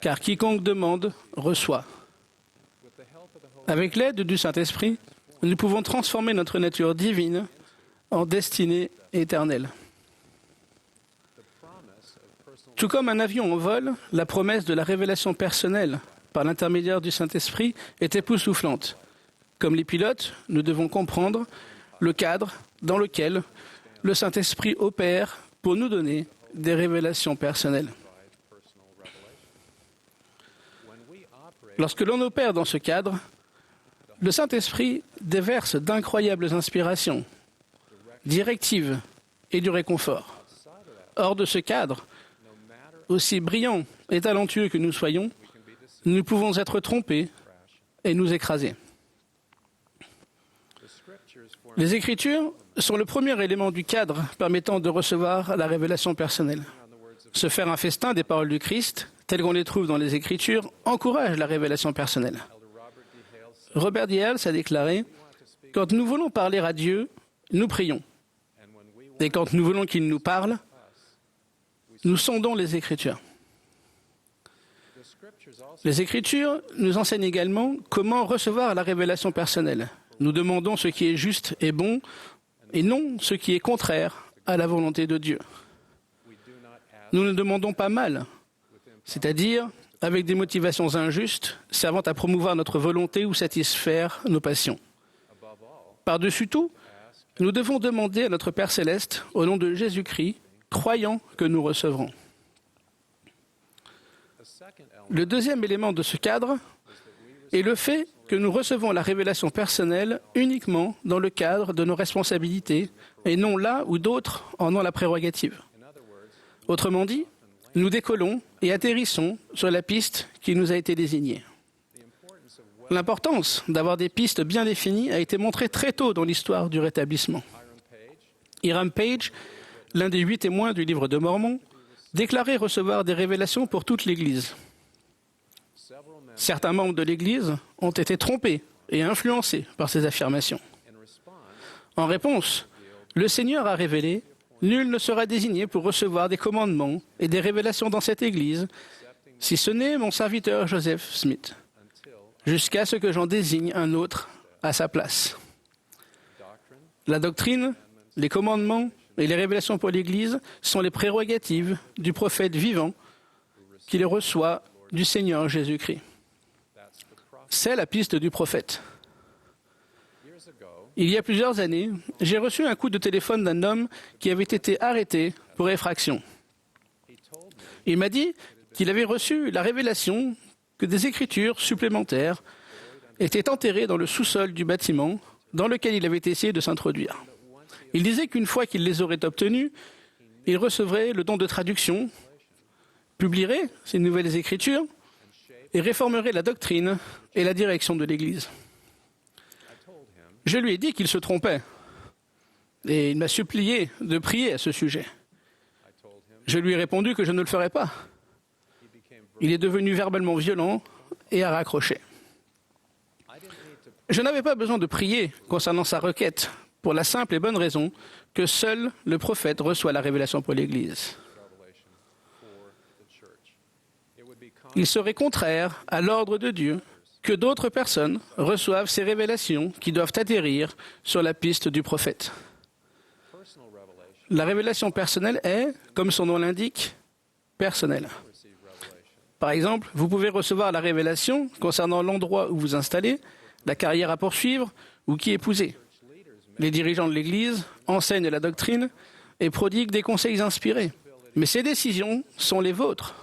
car quiconque demande reçoit. Avec l'aide du Saint-Esprit, nous pouvons transformer notre nature divine en destinée éternelle. Tout comme un avion en vol, la promesse de la révélation personnelle par l'intermédiaire du Saint-Esprit est époustouflante. Comme les pilotes, nous devons comprendre le cadre dans lequel le Saint-Esprit opère pour nous donner des révélations personnelles. Lorsque l'on opère dans ce cadre, le Saint-Esprit déverse d'incroyables inspirations, directives et du réconfort. Hors de ce cadre, aussi brillants et talentueux que nous soyons, nous pouvons être trompés et nous écraser. Les Écritures sont le premier élément du cadre permettant de recevoir la révélation personnelle. Se faire un festin des paroles du Christ, telles qu'on les trouve dans les Écritures, encourage la révélation personnelle. Robert D. Hales a déclaré « Quand nous voulons parler à Dieu, nous prions. Et quand nous voulons qu'il nous parle, nous sondons les Écritures. » Les Écritures nous enseignent également comment recevoir la révélation personnelle. Nous demandons ce qui est juste et bon, et non ce qui est contraire à la volonté de Dieu. Nous ne demandons pas mal, c'est-à-dire avec des motivations injustes, servant à promouvoir notre volonté ou satisfaire nos passions. Par-dessus tout, nous devons demander à notre Père céleste, au nom de Jésus-Christ, croyant que nous recevrons. Le deuxième élément de ce cadre est le fait que nous recevons la révélation personnelle uniquement dans le cadre de nos responsabilités et non là où d'autres en ont la prérogative. Autrement dit, nous décollons et atterrissons sur la piste qui nous a été désignée. L'importance d'avoir des pistes bien définies a été montrée très tôt dans l'histoire du rétablissement. Hiram Page, l'un des 8 témoins du livre de Mormon, déclarait recevoir des révélations pour toute l'Église. Certains membres de l'Église ont été trompés et influencés par ces affirmations. En réponse, le Seigneur a révélé « Nul ne sera désigné pour recevoir des commandements et des révélations dans cette Église, si ce n'est mon serviteur Joseph Smith, jusqu'à ce que j'en désigne un autre à sa place. » La doctrine, les commandements et les révélations pour l'Église sont les prérogatives du prophète vivant qui les reçoit du Seigneur Jésus-Christ. C'est la piste du prophète. Il y a plusieurs années, j'ai reçu un coup de téléphone d'un homme qui avait été arrêté pour effraction. Il m'a dit qu'il avait reçu la révélation que des écritures supplémentaires étaient enterrées dans le sous-sol du bâtiment dans lequel il avait essayé de s'introduire. Il disait qu'une fois qu'il les aurait obtenues, il recevrait le don de traduction, publierait ces nouvelles écritures et réformerait la doctrine et la direction de l'Église. Je lui ai dit qu'il se trompait et il m'a supplié de prier à ce sujet. Je lui ai répondu que je ne le ferais pas. Il est devenu verbalement violent et a raccroché. Je n'avais pas besoin de prier concernant sa requête pour la simple et bonne raison que seul le prophète reçoit la révélation pour l'Église. Il serait contraire à l'ordre de Dieu que d'autres personnes reçoivent ces révélations qui doivent atterrir sur la piste du prophète. La révélation personnelle est, comme son nom l'indique, personnelle. Par exemple, vous pouvez recevoir la révélation concernant l'endroit où vous installez, la carrière à poursuivre ou qui épouser. Les dirigeants de l'Église enseignent la doctrine et prodiguent des conseils inspirés. Mais ces décisions sont les vôtres.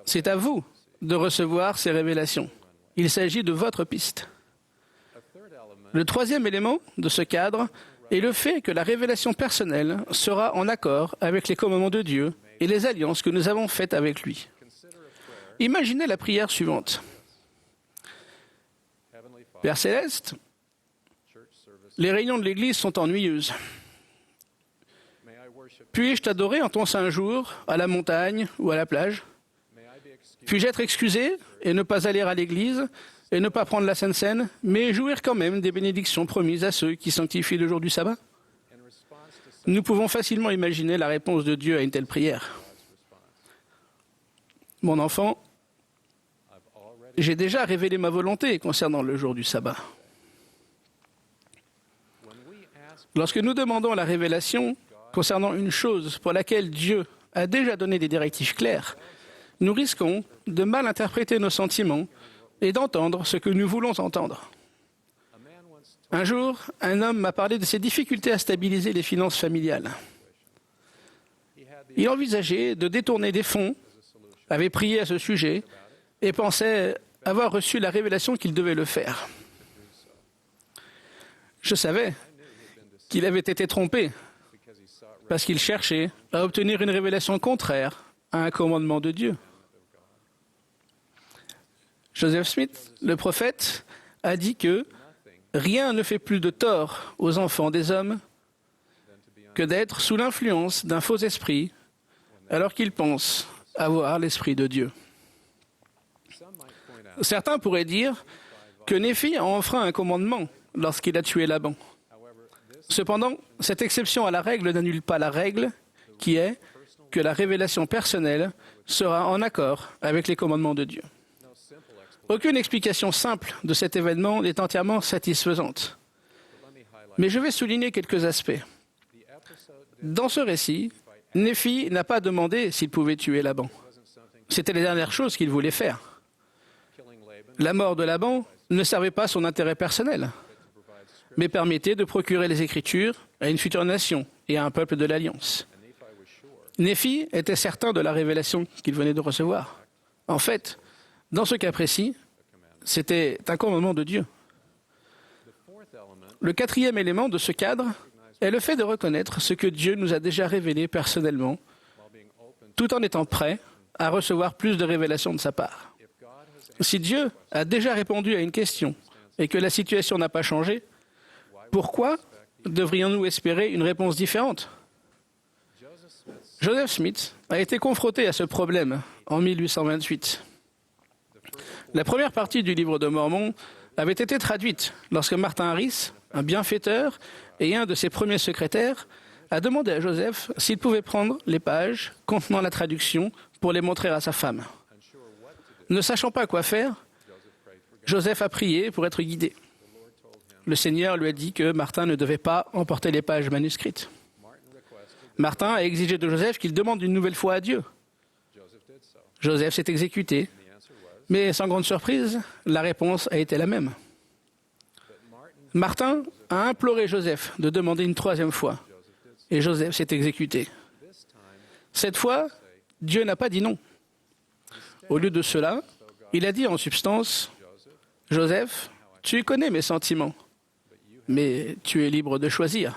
C'est à vous de recevoir ces révélations. Il s'agit de votre piste. Le troisième élément de ce cadre est le fait que la révélation personnelle sera en accord avec les commandements de Dieu et les alliances que nous avons faites avec lui. Imaginez la prière suivante. Père céleste, les réunions de l'Église sont ennuyeuses. Puis-je t'adorer en ton saint jour, à la montagne ou à la plage? Puis-je être excusé et ne pas aller à l'Église et ne pas prendre la Sainte Seine, mais jouir quand même des bénédictions promises à ceux qui sanctifient le jour du sabbat? Nous pouvons facilement imaginer la réponse de Dieu à une telle prière. Mon enfant, j'ai déjà révélé ma volonté concernant le jour du sabbat. Lorsque nous demandons la révélation concernant une chose pour laquelle Dieu a déjà donné des directives claires, nous risquons de mal interpréter nos sentiments et d'entendre ce que nous voulons entendre. Un jour, un homme m'a parlé de ses difficultés à stabiliser les finances familiales. Il envisageait de détourner des fonds, avait prié à ce sujet et pensait avoir reçu la révélation qu'il devait le faire. Je savais qu'il avait été trompé parce qu'il cherchait à obtenir une révélation contraire à un commandement de Dieu. Joseph Smith, le prophète, a dit que rien ne fait plus de tort aux enfants des hommes que d'être sous l'influence d'un faux esprit alors qu'ils pensent avoir l'esprit de Dieu. Certains pourraient dire que Néphi a enfreint un commandement lorsqu'il a tué Laban. Cependant, cette exception à la règle n'annule pas la règle qui est que la révélation personnelle sera en accord avec les commandements de Dieu. Aucune explication simple de cet événement n'est entièrement satisfaisante. Mais je vais souligner quelques aspects. Dans ce récit, Néphi n'a pas demandé s'il pouvait tuer Laban. C'était la dernière chose qu'il voulait faire. La mort de Laban ne servait pas son intérêt personnel, mais permettait de procurer les Écritures à une future nation et à un peuple de l'Alliance. Néphi était certain de la révélation qu'il venait de recevoir. En fait, dans ce cas précis, c'était un commandement de Dieu. Le quatrième élément de ce cadre est le fait de reconnaître ce que Dieu nous a déjà révélé personnellement, tout en étant prêt à recevoir plus de révélations de sa part. Si Dieu a déjà répondu à une question et que la situation n'a pas changé, pourquoi devrions-nous espérer une réponse différente? Joseph Smith a été confronté à ce problème en 1828. La première partie du livre de Mormon avait été traduite lorsque Martin Harris, un bienfaiteur et un de ses premiers secrétaires, a demandé à Joseph s'il pouvait prendre les pages contenant la traduction pour les montrer à sa femme. Ne sachant pas quoi faire, Joseph a prié pour être guidé. Le Seigneur lui a dit que Martin ne devait pas emporter les pages manuscrites. Martin a exigé de Joseph qu'il demande une nouvelle fois à Dieu. Joseph s'est exécuté, mais sans grande surprise, la réponse a été la même. Martin a imploré Joseph de demander une troisième fois, et Joseph s'est exécuté. Cette fois, Dieu n'a pas dit non. Au lieu de cela, il a dit en substance, « Joseph, tu connais mes sentiments, mais tu es libre de choisir. »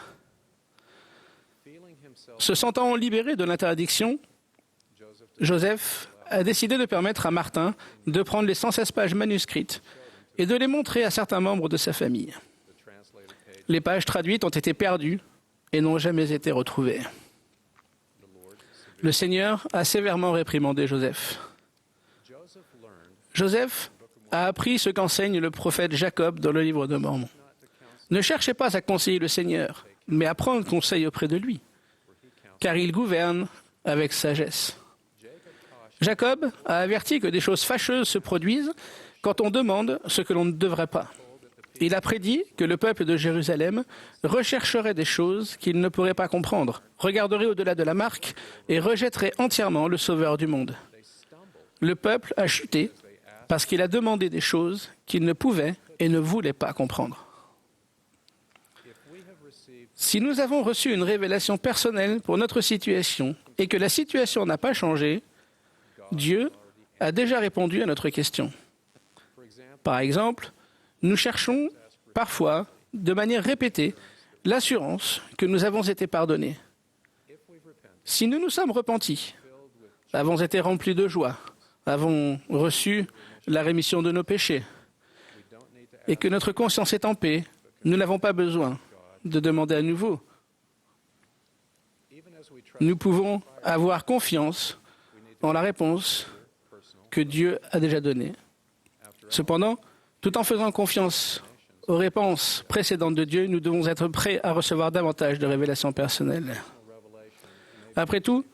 Se sentant libéré de l'interdiction, Joseph a décidé de permettre à Martin de prendre les 116 pages manuscrites et de les montrer à certains membres de sa famille. Les pages traduites ont été perdues et n'ont jamais été retrouvées. Le Seigneur a sévèrement réprimandé Joseph. Joseph a appris ce qu'enseigne le prophète Jacob dans le livre de Mormon. Ne cherchez pas à conseiller le Seigneur, mais à prendre conseil auprès de lui, car il gouverne avec sagesse. Jacob a averti que des choses fâcheuses se produisent quand on demande ce que l'on ne devrait pas. Il a prédit que le peuple de Jérusalem rechercherait des choses qu'il ne pourrait pas comprendre, regarderait au-delà de la marque et rejetterait entièrement le Sauveur du monde. Le peuple a chuté parce qu'il a demandé des choses qu'il ne pouvait et ne voulait pas comprendre. Si nous avons reçu une révélation personnelle pour notre situation et que la situation n'a pas changé, Dieu a déjà répondu à notre question. Par exemple, nous cherchons parfois, de manière répétée, l'assurance que nous avons été pardonnés. Si nous nous sommes repentis, avons été remplis de joie, avons reçu la rémission de nos péchés, et que notre conscience est en paix, nous n'avons pas besoin de demander à nouveau. Nous pouvons avoir confiance en la réponse que Dieu a déjà donnée. Cependant, tout en faisant confiance aux réponses précédentes de Dieu, nous devons être prêts à recevoir davantage de révélations personnelles. Après tout,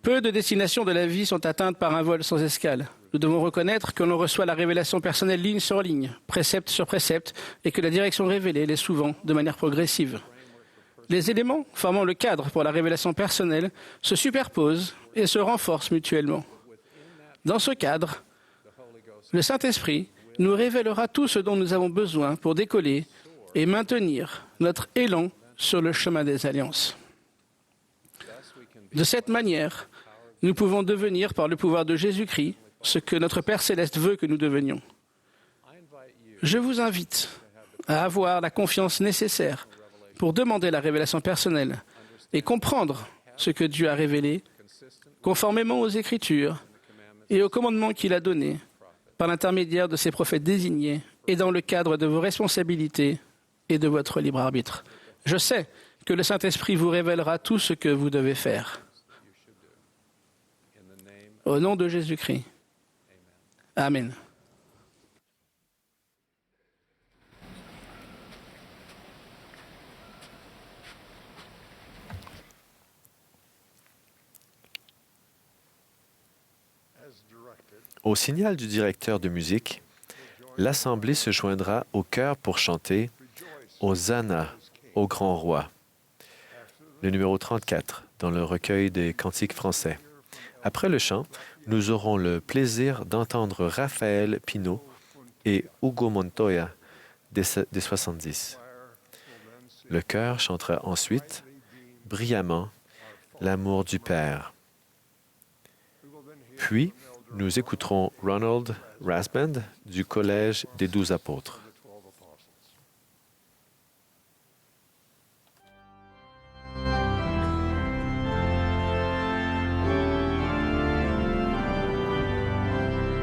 peu de destinations de la vie sont atteintes par un vol sans escale, Nous devons reconnaître que l'on reçoit la révélation personnelle ligne sur ligne, précepte sur précepte, et que la direction révélée l'est souvent de manière progressive. Les éléments formant le cadre pour la révélation personnelle se superposent et se renforcent mutuellement. Dans ce cadre, le Saint-Esprit nous révélera tout ce dont nous avons besoin pour décoller et maintenir notre élan sur le chemin des alliances. De cette manière, nous pouvons devenir, par le pouvoir de Jésus-Christ, ce que notre Père céleste veut que nous devenions. Je vous invite à avoir la confiance nécessaire pour demander la révélation personnelle et comprendre ce que Dieu a révélé, conformément aux Écritures et aux commandements qu'il a donnés par l'intermédiaire de ses prophètes désignés et dans le cadre de vos responsabilités et de votre libre arbitre. Je sais que le Saint-Esprit vous révélera tout ce que vous devez faire. Au nom de Jésus-Christ. Amen. Au signal du directeur de musique, l'Assemblée se joindra au chœur pour chanter « Hosanna au grand roi », le numéro 34 dans le recueil des cantiques français. Après le chant, nous aurons le plaisir d'entendre Raphaël Pinault et Hugo Montoya des 70. Le chœur chantera ensuite brillamment l'amour du Père. Puis, nous écouterons Ronald Rasband du Collège des 12 apôtres.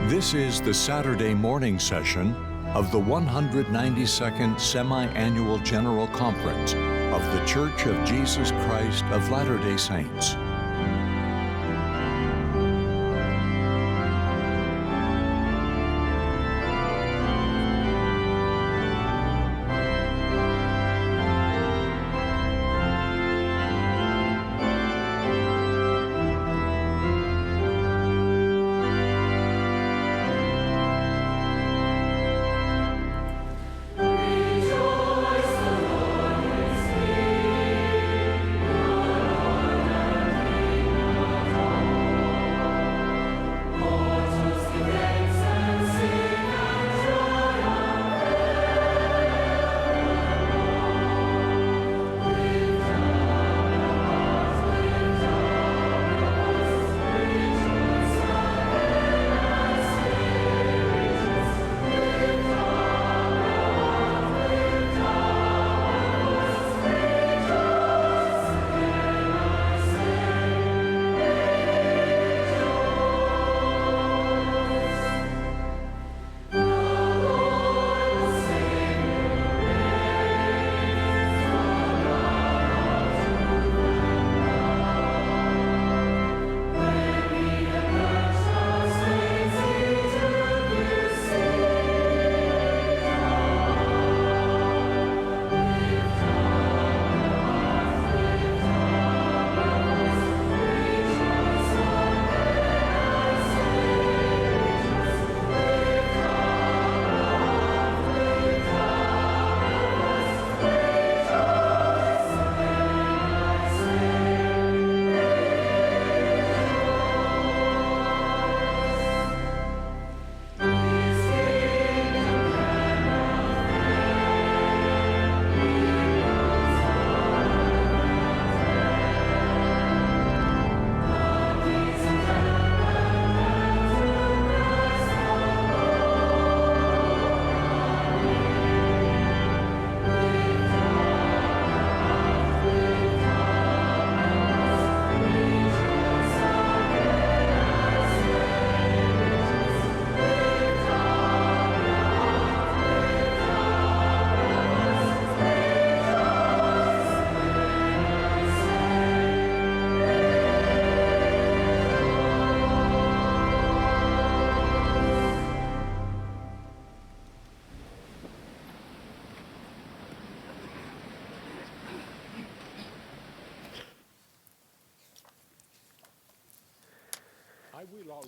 This is the Saturday morning session of the 192nd Semi-Annual General Conference of the Church of Jesus Christ of Latter-day Saints.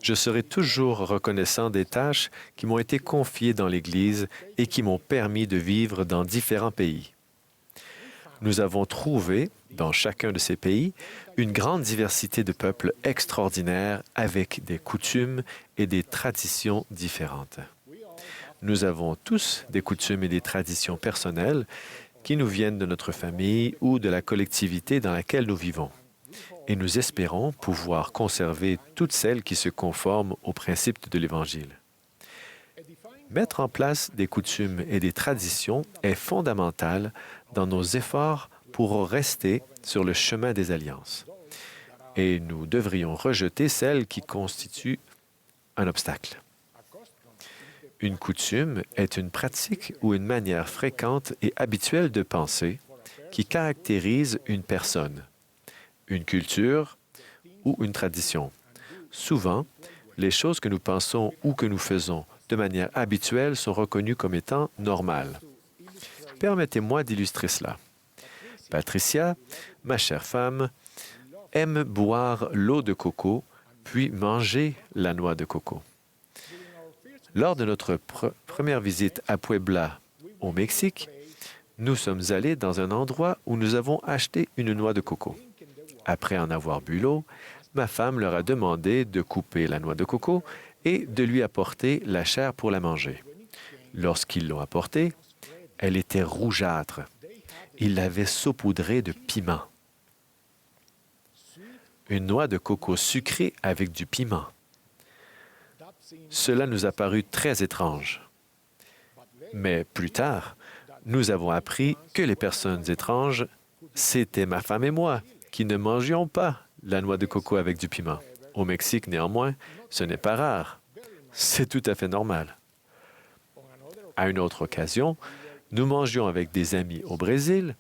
Je serai toujours reconnaissant des tâches qui m'ont été confiées dans l'Église et qui m'ont permis de vivre dans différents pays. Nous avons trouvé, dans chacun de ces pays, une grande diversité de peuples extraordinaires avec des coutumes et des traditions différentes. Nous avons tous des coutumes et des traditions personnelles qui nous viennent de notre famille ou de la collectivité dans laquelle nous vivons. Et nous espérons pouvoir conserver toutes celles qui se conforment aux principes de l'Évangile. Mettre en place des coutumes et des traditions est fondamental dans nos efforts pour rester sur le chemin des alliances. Et nous devrions rejeter celles qui constituent un obstacle. Une coutume est une pratique ou une manière fréquente et habituelle de penser qui caractérise une personne, une culture ou une tradition. Souvent, les choses que nous pensons ou que nous faisons de manière habituelle sont reconnues comme étant normales. Permettez-moi d'illustrer cela. Patricia, ma chère femme, aime boire l'eau de coco, puis manger la noix de coco. Lors de notre première visite à Puebla, au Mexique, nous sommes allés dans un endroit où nous avons acheté une noix de coco. Après en avoir bu l'eau, ma femme leur a demandé de couper la noix de coco et de lui apporter la chair pour la manger. Lorsqu'ils l'ont apportée, elle était rougeâtre. Ils l'avaient saupoudrée de piment. Une noix de coco sucrée avec du piment. Cela nous a paru très étrange. Mais plus tard, nous avons appris que les personnes étranges, c'était ma femme et moi, qui ne mangions pas la noix de coco avec du piment. Au Mexique, néanmoins, ce n'est pas rare. C'est tout à fait normal. À une autre occasion, nous mangions avec des amis au Brésil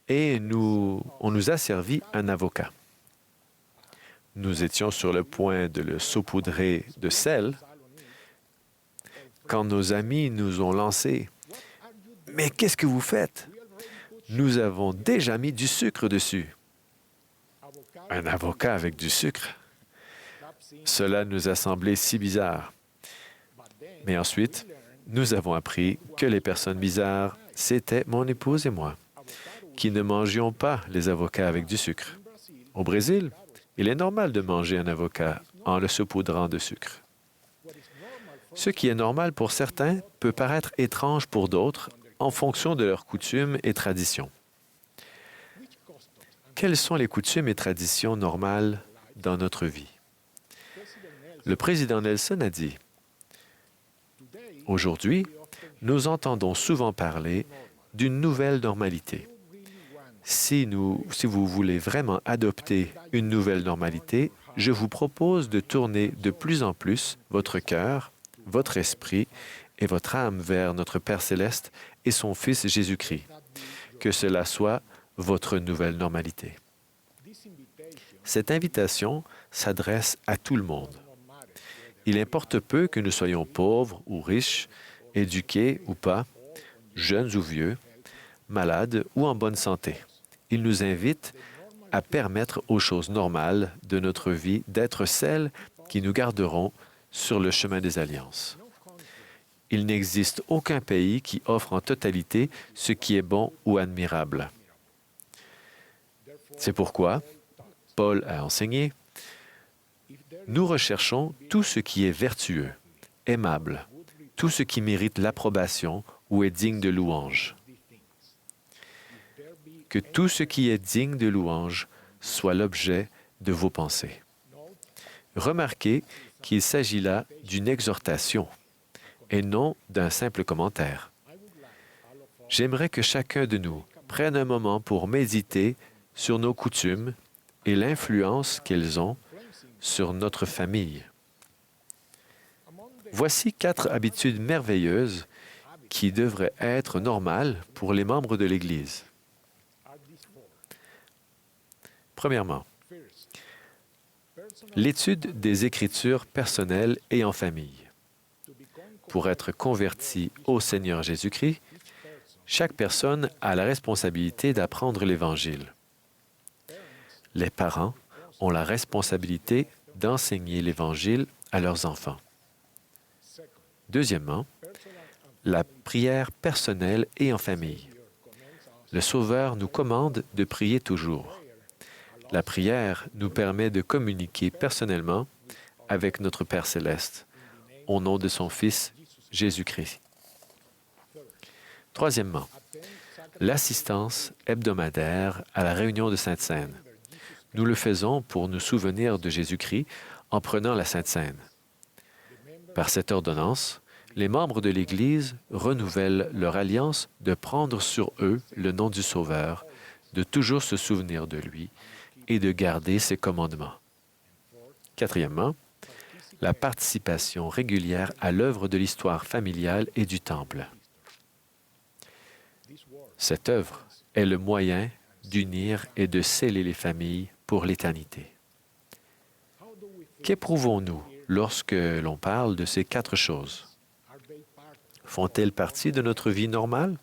et on nous a servi un avocat. Nous étions sur le point de le saupoudrer de sel quand nos amis nous ont lancé « Mais qu'est-ce que vous faites? Nous avons déjà mis du sucre dessus. » Un avocat avec du sucre? Cela nous a semblé si bizarre. Mais ensuite, nous avons appris que les personnes bizarres, c'était mon épouse et moi, qui ne mangions pas les avocats avec du sucre. Au Brésil, il est normal de manger un avocat en le saupoudrant de sucre. Ce qui est normal pour certains peut paraître étrange pour d'autres en fonction de leurs coutumes et traditions. Quelles sont les coutumes et traditions normales dans notre vie? Le président Nelson a dit, « Aujourd'hui, nous entendons souvent parler d'une nouvelle normalité. Si vous voulez vraiment adopter une nouvelle normalité, je vous propose de tourner de plus en plus votre cœur, votre esprit et votre âme vers notre Père céleste et son Fils Jésus-Christ. Que cela soit votre nouvelle normalité. » Cette invitation s'adresse à tout le monde. Il importe peu que nous soyons pauvres ou riches, éduqués ou pas, jeunes ou vieux, malades ou en bonne santé. Il nous invite à permettre aux choses normales de notre vie d'être celles qui nous garderont sur le chemin des alliances. Il n'existe aucun pays qui offre en totalité ce qui est bon ou admirable. C'est pourquoi Paul a enseigné, « Nous recherchons tout ce qui est vertueux, aimable, tout ce qui mérite l'approbation ou est digne de louange. Que tout ce qui est digne de louange soit l'objet de vos pensées. » Remarquez qu'il s'agit là d'une exhortation et non d'un simple commentaire. J'aimerais que chacun de nous prenne un moment pour méditer sur nos coutumes et l'influence qu'elles ont sur notre famille. Voici 4 habitudes merveilleuses qui devraient être normales pour les membres de l'Église. Premièrement, l'étude des Écritures personnelles et en famille. Pour être converti au Seigneur Jésus-Christ, chaque personne a la responsabilité d'apprendre l'Évangile. Les parents ont la responsabilité d'enseigner l'Évangile à leurs enfants. Deuxièmement, la prière personnelle et en famille. Le Sauveur nous commande de prier toujours. La prière nous permet de communiquer personnellement avec notre Père céleste, au nom de son Fils, Jésus-Christ. Troisièmement, l'assistance hebdomadaire à la réunion de Sainte Seine. Nous le faisons pour nous souvenir de Jésus-Christ en prenant la Sainte Seine. Par cette ordonnance, les membres de l'Église renouvellent leur alliance de prendre sur eux le nom du Sauveur, de toujours se souvenir de lui et de garder ses commandements. Quatrièmement, la participation régulière à l'œuvre de l'histoire familiale et du Temple. Cette œuvre est le moyen d'unir et de sceller les familles pour l'éternité. Qu'éprouvons-nous lorsque l'on parle de ces 4 choses? Font-elles partie de notre vie normale?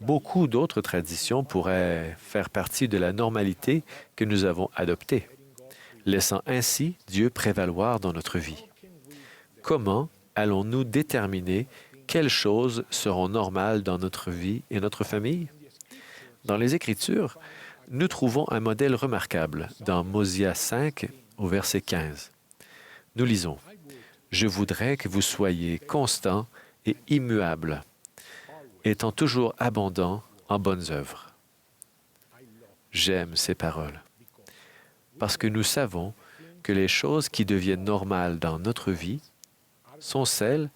Beaucoup d'autres traditions pourraient faire partie de la normalité que nous avons adoptée, laissant ainsi Dieu prévaloir dans notre vie. Comment allons-nous déterminer quelles choses seront normales dans notre vie et notre famille? Dans les Écritures, nous trouvons un modèle remarquable dans Mosia 5 au verset 15. Nous lisons « Je voudrais que vous soyez constants et immuables, étant toujours abondants en bonnes œuvres. » J'aime ces paroles, parce que nous savons que les choses qui deviennent normales dans notre vie sont celles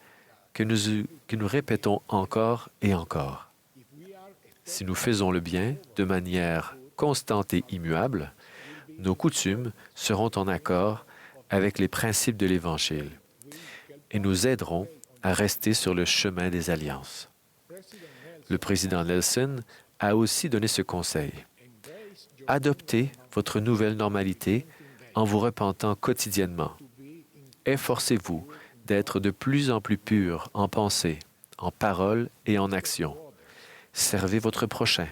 que nous répétons encore et encore. Si nous faisons le bien de manière constante et immuable, nos coutumes seront en accord avec les principes de l'Évangile et nous aideront à rester sur le chemin des alliances. Le président Nelson a aussi donné ce conseil. Adoptez votre nouvelle normalité en vous repentant quotidiennement. Efforcez-vous d'être de plus en plus pur en pensée, en parole et en action. Servez votre prochain.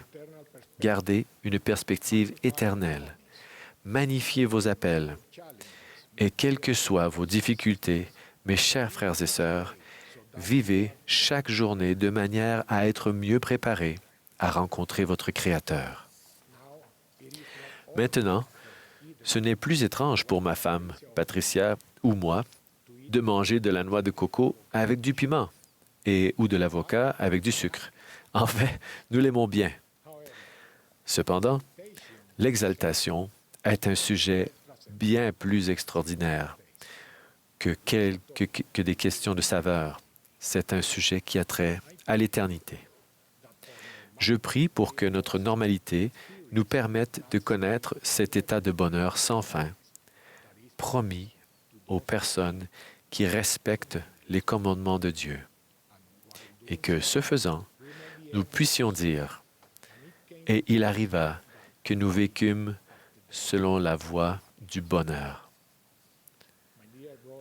Gardez une perspective éternelle. Magnifiez vos appels. Et quelles que soient vos difficultés, mes chers frères et sœurs, vivez chaque journée de manière à être mieux préparés à rencontrer votre Créateur. Maintenant, ce n'est plus étrange pour ma femme, Patricia, ou moi, de manger de la noix de coco avec du piment ou de l'avocat avec du sucre. En fait, nous l'aimons bien. Cependant, l'exaltation est un sujet bien plus extraordinaire que des questions de saveur. C'est un sujet qui a trait à l'éternité. Je prie pour que notre normalité nous permette de connaître cet état de bonheur sans fin, promis aux personnes qui respectent les commandements de Dieu. Et que, ce faisant, nous puissions dire « Et il arriva que nous vécûmes selon la voie du bonheur. »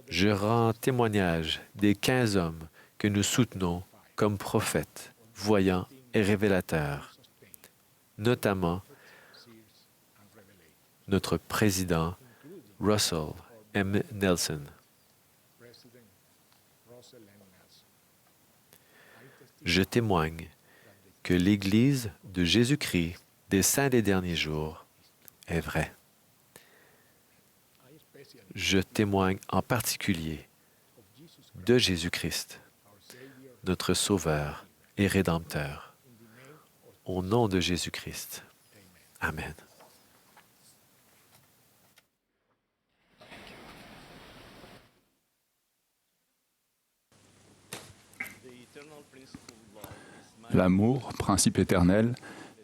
Je rends témoignage des 15 hommes que nous soutenons comme prophètes, voyants et révélateurs, notamment notre président Russell M. Nelson. Je témoigne que l'Église de Jésus-Christ des Saints des derniers jours est vraie. Je témoigne en particulier de Jésus-Christ, notre Sauveur et Rédempteur. Au nom de Jésus-Christ. Amen. L'amour, principe éternel,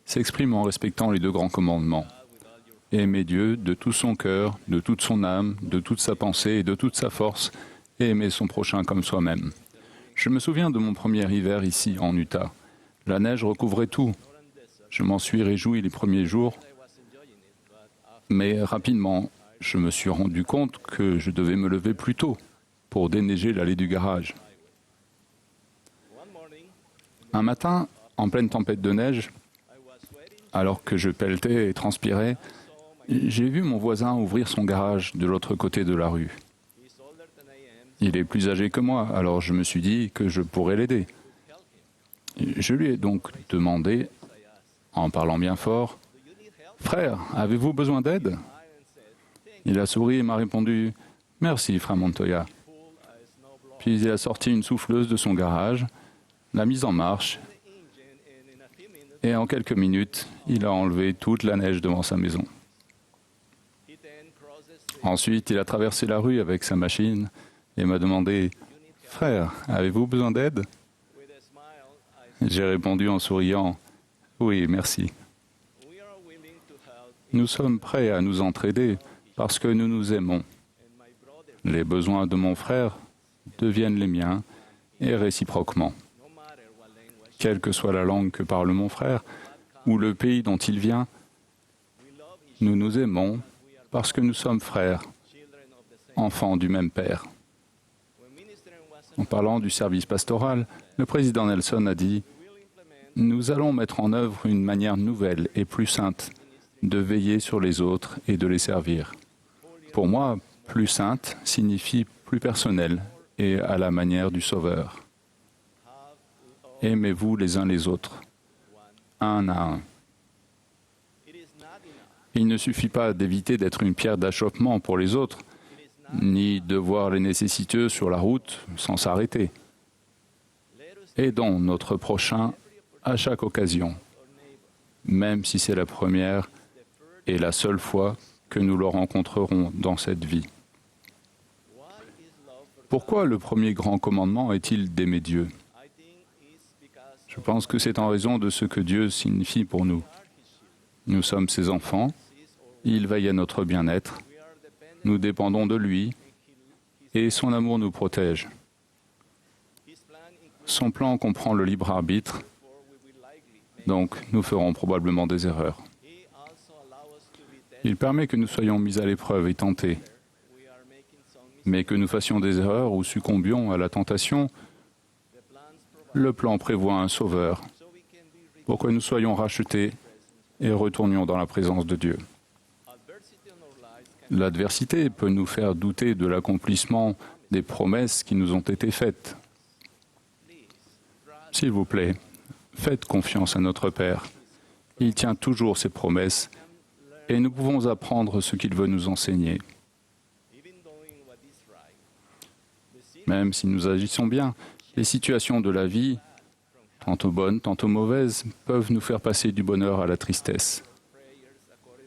s'exprime en respectant les 2 grands commandements. Aimer Dieu de tout son cœur, de toute son âme, de toute sa pensée et de toute sa force, et aimer son prochain comme soi-même. Je me souviens de mon premier hiver ici, en Utah. La neige recouvrait tout. Je m'en suis réjoui les premiers jours, mais rapidement, je me suis rendu compte que je devais me lever plus tôt pour déneiger l'allée du garage. Un matin, en pleine tempête de neige, alors que je pelletais et transpirais, J'ai vu mon voisin ouvrir son garage de l'autre côté de la rue. Il est plus âgé que moi, alors je me suis dit que je pourrais l'aider. Je lui ai donc demandé, en parlant bien fort, « Frère, avez-vous besoin d'aide ?» Il a souri et m'a répondu « Merci, frère Montoya ». Puis il a sorti une souffleuse de son garage, l'a mise en marche, et en quelques minutes, il a enlevé toute la neige devant sa maison. Ensuite, il a traversé la rue avec sa machine et m'a demandé « Frère, avez-vous besoin d'aide ?» J'ai répondu en souriant « Oui, merci ». Nous sommes prêts à nous entraider parce que nous nous aimons. Les besoins de mon frère deviennent les miens et réciproquement. Quelle que soit la langue que parle mon frère ou le pays dont il vient, nous nous aimons parce que nous sommes frères, enfants du même Père. En parlant du service pastoral, le président Nelson a dit « Nous allons mettre en œuvre une manière nouvelle et plus sainte de veiller sur les autres et de les servir. » Pour moi, plus sainte signifie plus personnel et à la manière du Sauveur. Aimez-vous les uns les autres, un à un. Il ne suffit pas d'éviter d'être une pierre d'achoppement pour les autres, ni de voir les nécessiteux sur la route sans s'arrêter. Aidons notre prochain à chaque occasion, même si c'est la première et la seule fois que nous le rencontrerons dans cette vie. Pourquoi le premier grand commandement est-il d'aimer Dieu ? Je pense que c'est en raison de ce que Dieu signifie pour nous. Nous sommes ses enfants, il veille à notre bien-être, nous dépendons de lui et son amour nous protège. Son plan comprend le libre arbitre, donc nous ferons probablement des erreurs. Il permet que nous soyons mis à l'épreuve et tentés, mais que nous fassions des erreurs ou succombions à la tentation, le plan prévoit un sauveur pour que nous soyons rachetés et retournions dans la présence de Dieu. L'adversité peut nous faire douter de l'accomplissement des promesses qui nous ont été faites. S'il vous plaît, faites confiance à notre Père. Il tient toujours ses promesses et nous pouvons apprendre ce qu'il veut nous enseigner. Même si nous agissons bien, les situations de la vie, tantôt bonnes, tantôt mauvaises, peuvent nous faire passer du bonheur à la tristesse.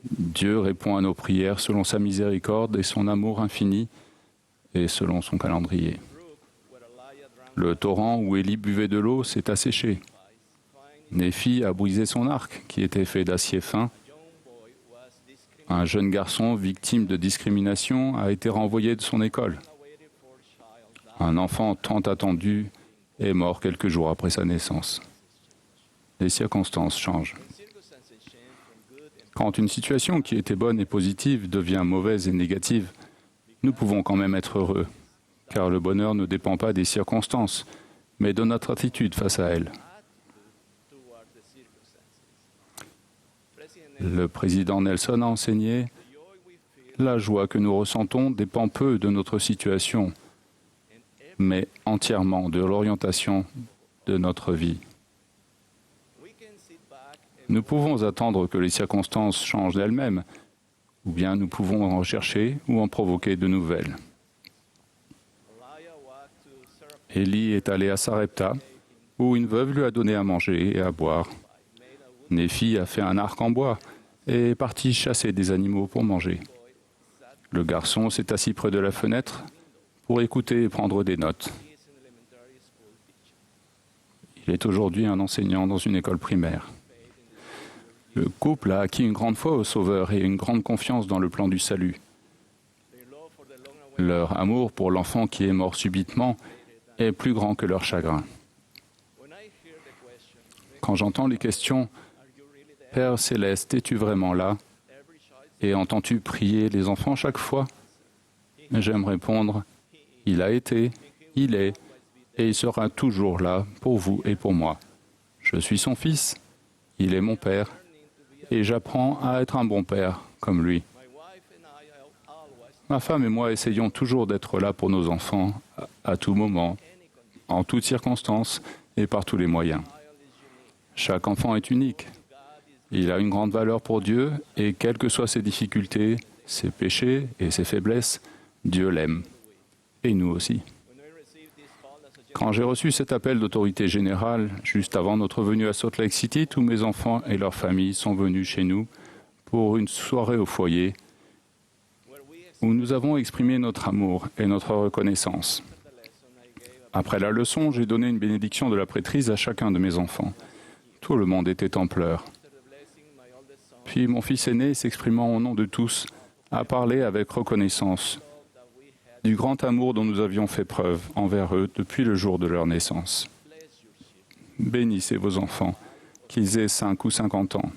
Dieu répond à nos prières selon sa miséricorde et son amour infini et selon son calendrier. Le torrent où Élie buvait de l'eau s'est asséché. Néphi a brisé son arc, qui était fait d'acier fin. Un jeune garçon victime de discrimination a été renvoyé de son école. Un enfant tant attendu est mort quelques jours après sa naissance. Les circonstances changent. Quand une situation qui était bonne et positive devient mauvaise et négative, nous pouvons quand même être heureux, car le bonheur ne dépend pas des circonstances, mais de notre attitude face à elles. Le président Nelson a enseigné « La joie que nous ressentons dépend peu de notre situation, mais entièrement de l'orientation de notre vie. » Nous pouvons attendre que les circonstances changent d'elles-mêmes, ou bien nous pouvons en rechercher ou en provoquer de nouvelles. Élie est allé à Sarepta, où une veuve lui a donné à manger et à boire. Néphi a fait un arc en bois et est parti chasser des animaux pour manger. Le garçon s'est assis près de la fenêtre pour écouter et prendre des notes. Il est aujourd'hui un enseignant dans une école primaire. Le couple a acquis une grande foi au Sauveur et une grande confiance dans le plan du salut. Leur amour pour l'enfant qui est mort subitement est plus grand que leur chagrin. Quand j'entends les questions « Père céleste, es-tu vraiment là ?» et « Entends-tu prier les enfants chaque fois ?» j'aime répondre « Il a été, il est, et il sera toujours là pour vous et pour moi. Je suis son fils, il est mon Père, et j'apprends à être un bon Père comme lui. Ma femme et moi essayons toujours d'être là pour nos enfants, à tout moment, en toutes circonstances et par tous les moyens. Chaque enfant est unique. Il a une grande valeur pour Dieu et quelles que soient ses difficultés, ses péchés et ses faiblesses, Dieu l'aime. Et nous aussi. Quand j'ai reçu cet appel d'autorité générale, juste avant notre venue à Salt Lake City, tous mes enfants et leurs familles sont venus chez nous pour une soirée au foyer où nous avons exprimé notre amour et notre reconnaissance. Après la leçon, j'ai donné une bénédiction de la prêtrise à chacun de mes enfants. Tout le monde était en pleurs. Puis mon fils aîné, s'exprimant au nom de tous, a parlé avec reconnaissance du grand amour dont nous avions fait preuve envers eux depuis le jour de leur naissance. Bénissez vos enfants, qu'ils aient 5 ou 50 ans.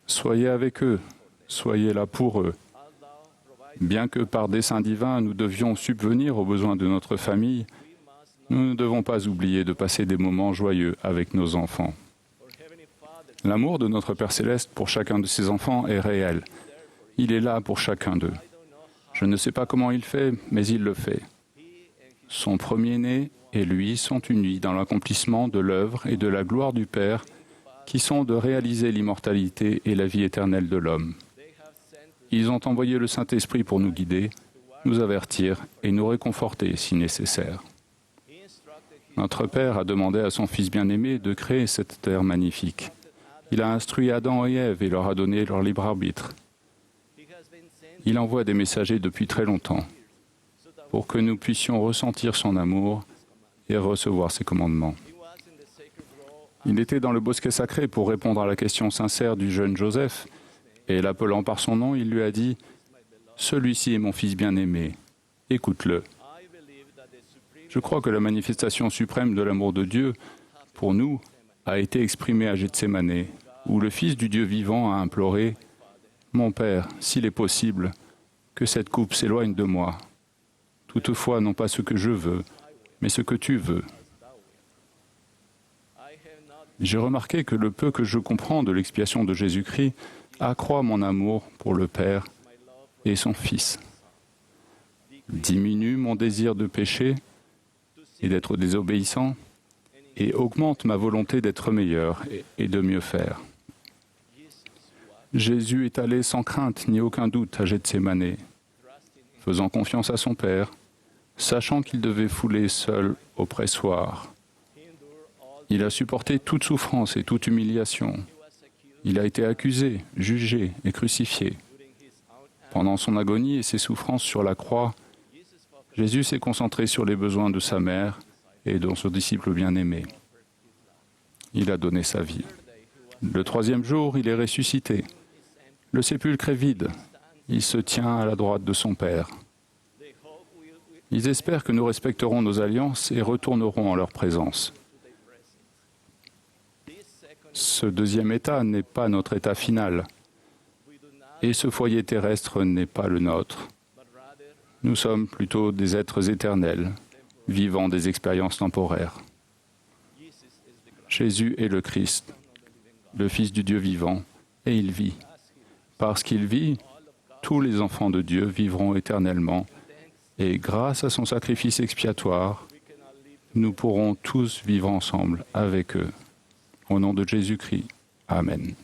Soyez avec eux, soyez là pour eux. Bien que par dessein divin, nous devions subvenir aux besoins de notre famille, nous ne devons pas oublier de passer des moments joyeux avec nos enfants. L'amour de notre Père Céleste pour chacun de ses enfants est réel. Il est là pour chacun d'eux. Je ne sais pas comment il fait, mais il le fait. Son premier-né et lui sont unis dans l'accomplissement de l'œuvre et de la gloire du Père, qui sont de réaliser l'immortalité et la vie éternelle de l'homme. Ils ont envoyé le Saint-Esprit pour nous guider, nous avertir et nous réconforter si nécessaire. Notre Père a demandé à son Fils bien-aimé de créer cette terre magnifique. Il a instruit Adam et Ève et leur a donné leur libre arbitre. Il envoie des messagers depuis très longtemps pour que nous puissions ressentir son amour et recevoir ses commandements. Il était dans le bosquet sacré pour répondre à la question sincère du jeune Joseph, et l'appelant par son nom, il lui a dit « Celui-ci est mon fils bien-aimé, écoute-le ». Je crois que la manifestation suprême de l'amour de Dieu, pour nous, a été exprimée à Gethsémanée, où le Fils du Dieu vivant a imploré « Mon Père, s'il est possible, que cette coupe s'éloigne de moi. Toutefois, non pas ce que je veux, mais ce que tu veux. » J'ai remarqué que le peu que je comprends de l'expiation de Jésus-Christ accroît mon amour pour le Père et son Fils, diminue mon désir de pécher et d'être désobéissant, et augmente ma volonté d'être meilleur et de mieux faire. Jésus est allé sans crainte ni aucun doute à Gethsémanée, faisant confiance à son Père, sachant qu'il devait fouler seul au pressoir. Il a supporté toute souffrance et toute humiliation. Il a été accusé, jugé et crucifié. Pendant son agonie et ses souffrances sur la croix, Jésus s'est concentré sur les besoins de sa mère et de son disciple bien-aimé. Il a donné sa vie. Le 3e jour, il est ressuscité. Le sépulcre est vide. Il se tient à la droite de son Père. Ils espèrent que nous respecterons nos alliances et retournerons en leur présence. Ce 2e état n'est pas notre état final. Et ce foyer terrestre n'est pas le nôtre. Nous sommes plutôt des êtres éternels, vivant des expériences temporaires. Jésus est le Christ, le Fils du Dieu vivant, et il vit. Parce qu'il vit, tous les enfants de Dieu vivront éternellement, et grâce à son sacrifice expiatoire, nous pourrons tous vivre ensemble avec eux. Au nom de Jésus-Christ. Amen.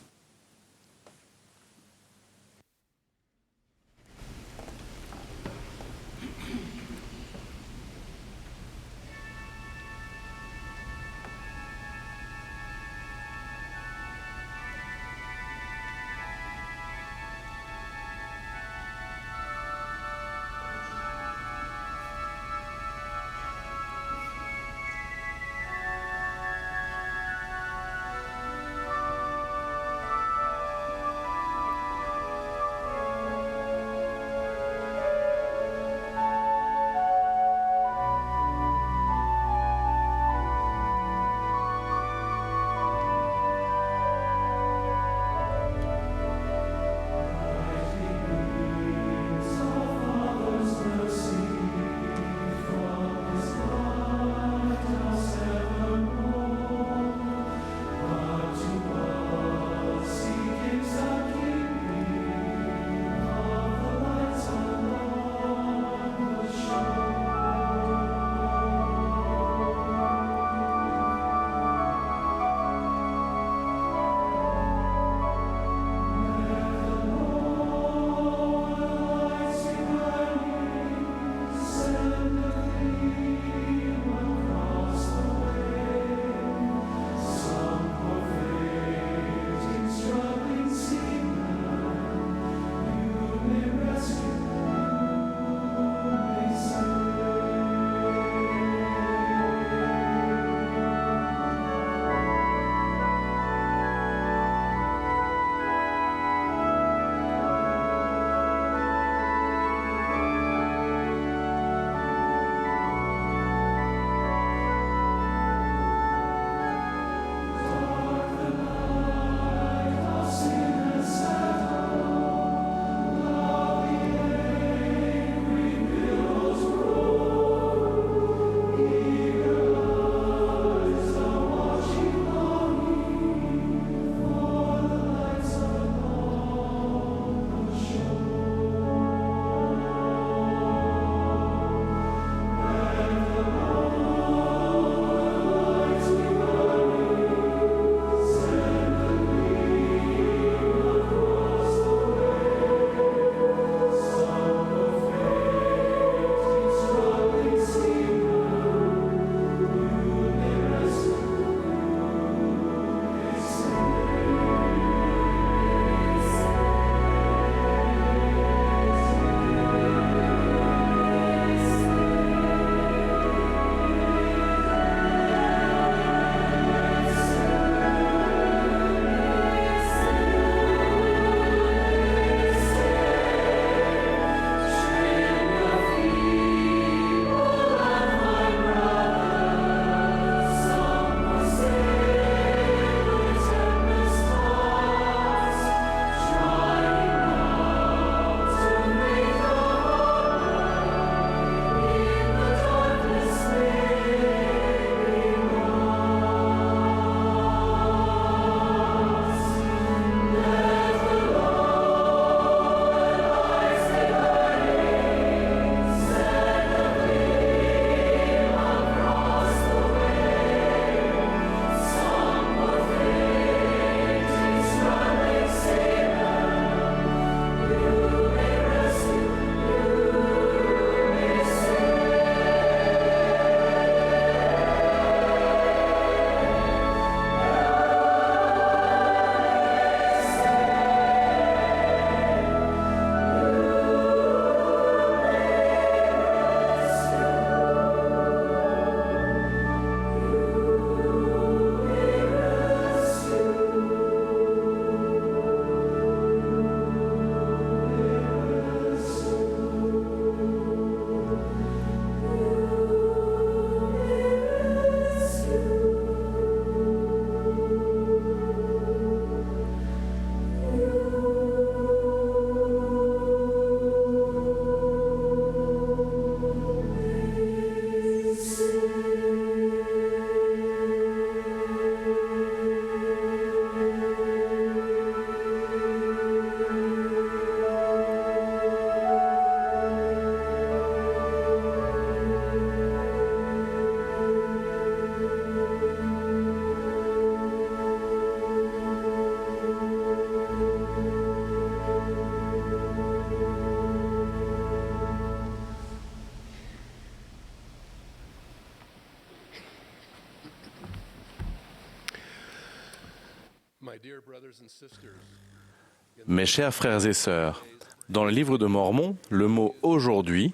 Mes chers frères et sœurs, dans le livre de Mormon, le mot « aujourd'hui »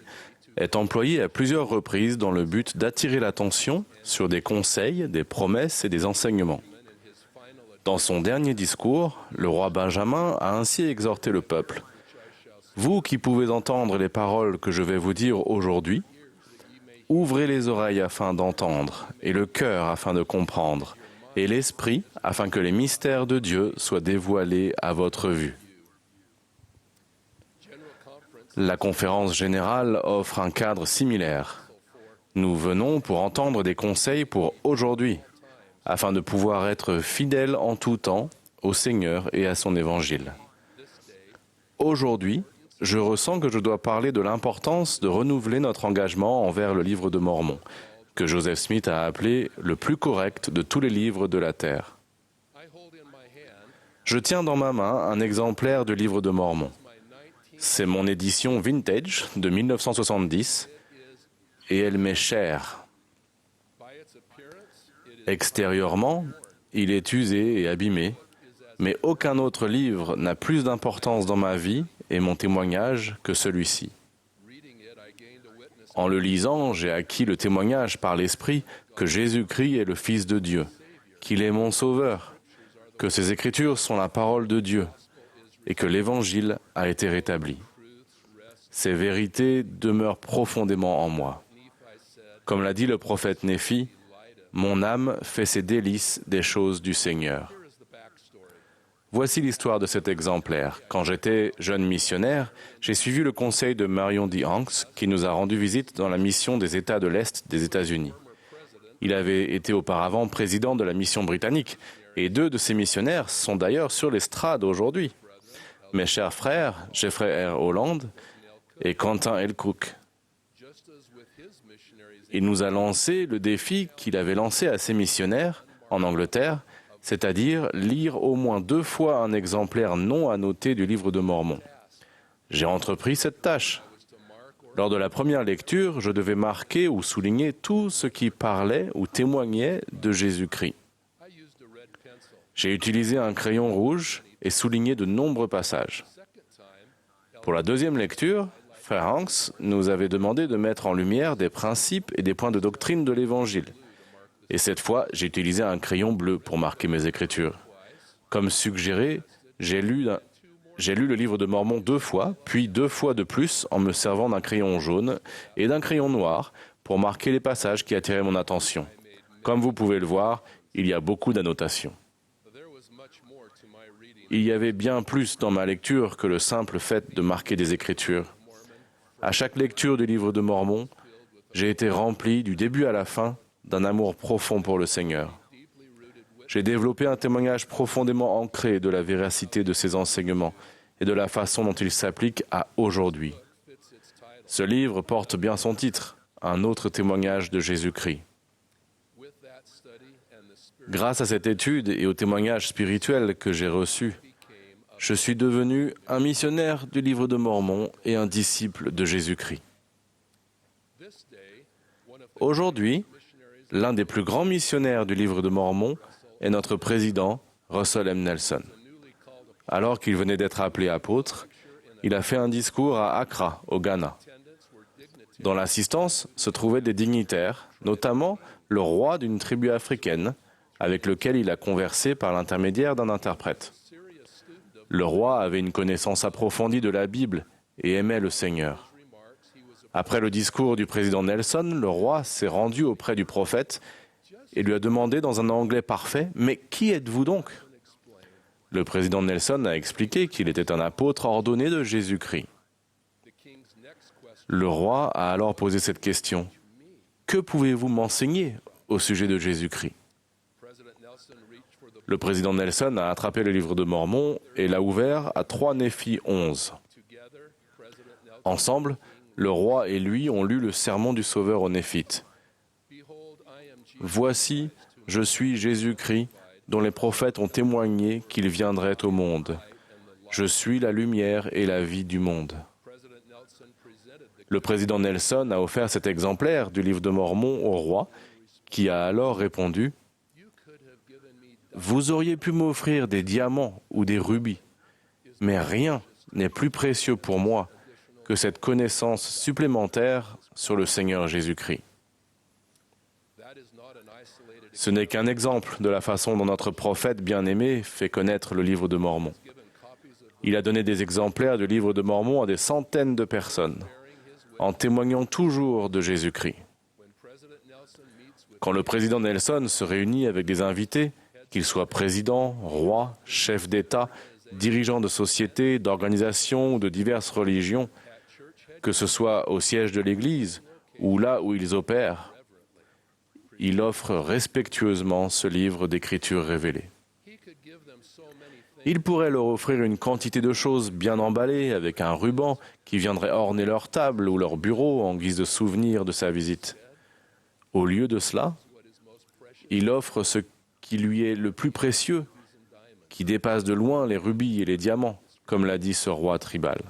est employé à plusieurs reprises dans le but d'attirer l'attention sur des conseils, des promesses et des enseignements. Dans son dernier discours, le roi Benjamin a ainsi exhorté le peuple. « Vous qui pouvez entendre les paroles que je vais vous dire aujourd'hui, ouvrez les oreilles afin d'entendre, et le cœur afin de comprendre, et l'esprit afin que les mystères de Dieu soient dévoilés à votre vue. » La conférence générale offre un cadre similaire. Nous venons pour entendre des conseils pour aujourd'hui, afin de pouvoir être fidèles en tout temps au Seigneur et à son évangile. Aujourd'hui, je ressens que je dois parler de l'importance de renouveler notre engagement envers le livre de Mormon, que Joseph Smith a appelé le plus correct de tous les livres de la Terre. Je tiens dans ma main un exemplaire du livre de Mormon. C'est mon édition vintage de 1970 et elle m'est chère. Extérieurement, il est usé et abîmé, mais aucun autre livre n'a plus d'importance dans ma vie et mon témoignage que celui-ci. En le lisant, j'ai acquis le témoignage par l'Esprit que Jésus-Christ est le Fils de Dieu, qu'il est mon Sauveur, que ses Écritures sont la parole de Dieu et que l'Évangile a été rétabli. Ces vérités demeurent profondément en moi. Comme l'a dit le prophète Néphi, « Mon âme fait ses délices des choses du Seigneur. » Voici l'histoire de cet exemplaire. Quand j'étais jeune missionnaire, j'ai suivi le conseil de Marion D. Hanks, qui nous a rendu visite dans la mission des États de l'Est des États-Unis. Il avait été auparavant président de la mission britannique, et 2 de ces missionnaires sont d'ailleurs sur l'estrade aujourd'hui. Mes chers frères, Jeffrey R. Holland et Quentin L. Cook. Il nous a lancé le défi qu'il avait lancé à ses missionnaires en Angleterre, c'est-à-dire lire au moins 2 fois un exemplaire non annoté du livre de Mormon. J'ai entrepris cette tâche. Lors de la première lecture, je devais marquer ou souligner tout ce qui parlait ou témoignait de Jésus-Christ. J'ai utilisé un crayon rouge et souligné de nombreux passages. Pour la deuxième lecture, Frère Hanks nous avait demandé de mettre en lumière des principes et des points de doctrine de l'Évangile. Et cette fois, j'ai utilisé un crayon bleu pour marquer mes écritures. Comme suggéré, j'ai lu le livre de Mormon 2 fois, puis 2 fois de plus en me servant d'un crayon jaune et d'un crayon noir pour marquer les passages qui attiraient mon attention. Comme vous pouvez le voir, il y a beaucoup d'annotations. Il y avait bien plus dans ma lecture que le simple fait de marquer des écritures. À chaque lecture du livre de Mormon, j'ai été rempli du début à la fin d'un amour profond pour le Seigneur. J'ai développé un témoignage profondément ancré de la véracité de ses enseignements et de la façon dont ils s'appliquent à aujourd'hui. Ce livre porte bien son titre, un autre témoignage de Jésus-Christ. Grâce à cette étude et au témoignage spirituel que j'ai reçu, je suis devenu un missionnaire du livre de Mormon et un disciple de Jésus-Christ. Aujourd'hui, l'un des plus grands missionnaires du livre de Mormon est notre président, Russell M. Nelson. Alors qu'il venait d'être appelé apôtre, il a fait un discours à Accra, au Ghana. Dans l'assistance se trouvaient des dignitaires, notamment le roi d'une tribu africaine, avec lequel il a conversé par l'intermédiaire d'un interprète. Le roi avait une connaissance approfondie de la Bible et aimait le Seigneur. Après le discours du président Nelson, le roi s'est rendu auprès du prophète et lui a demandé dans un anglais parfait « Mais qui êtes-vous donc ?» Le président Nelson a expliqué qu'il était un apôtre ordonné de Jésus-Christ. Le roi a alors posé cette question « Que pouvez-vous m'enseigner au sujet de Jésus-Christ ?» Le président Nelson a attrapé le livre de Mormon et l'a ouvert à 3 Néphi 11. Ensemble, le roi et lui ont lu le sermon du Sauveur aux Néphites. « Voici, je suis Jésus-Christ, dont les prophètes ont témoigné qu'il viendrait au monde. Je suis la lumière et la vie du monde. » Le président Nelson a offert cet exemplaire du livre de Mormon au roi, qui a alors répondu « Vous auriez pu m'offrir des diamants ou des rubis, mais rien n'est plus précieux pour moi que cette connaissance supplémentaire sur le Seigneur Jésus-Christ. Ce n'est qu'un exemple de la façon dont notre prophète bien-aimé fait connaître le livre de Mormon. Il a donné des exemplaires du livre de Mormon à des centaines de personnes, en témoignant toujours de Jésus-Christ. Quand le président Nelson se réunit avec des invités, qu'ils soient présidents, rois, chefs d'État, dirigeants de sociétés, d'organisations ou de diverses religions, que ce soit au siège de l'Église ou là où ils opèrent, il offre respectueusement ce livre d'Écriture révélée. Il pourrait leur offrir une quantité de choses bien emballées avec un ruban qui viendrait orner leur table ou leur bureau en guise de souvenir de sa visite. Au lieu de cela, il offre ce qui lui est le plus précieux, qui dépasse de loin les rubis et les diamants, comme l'a dit ce roi tribal.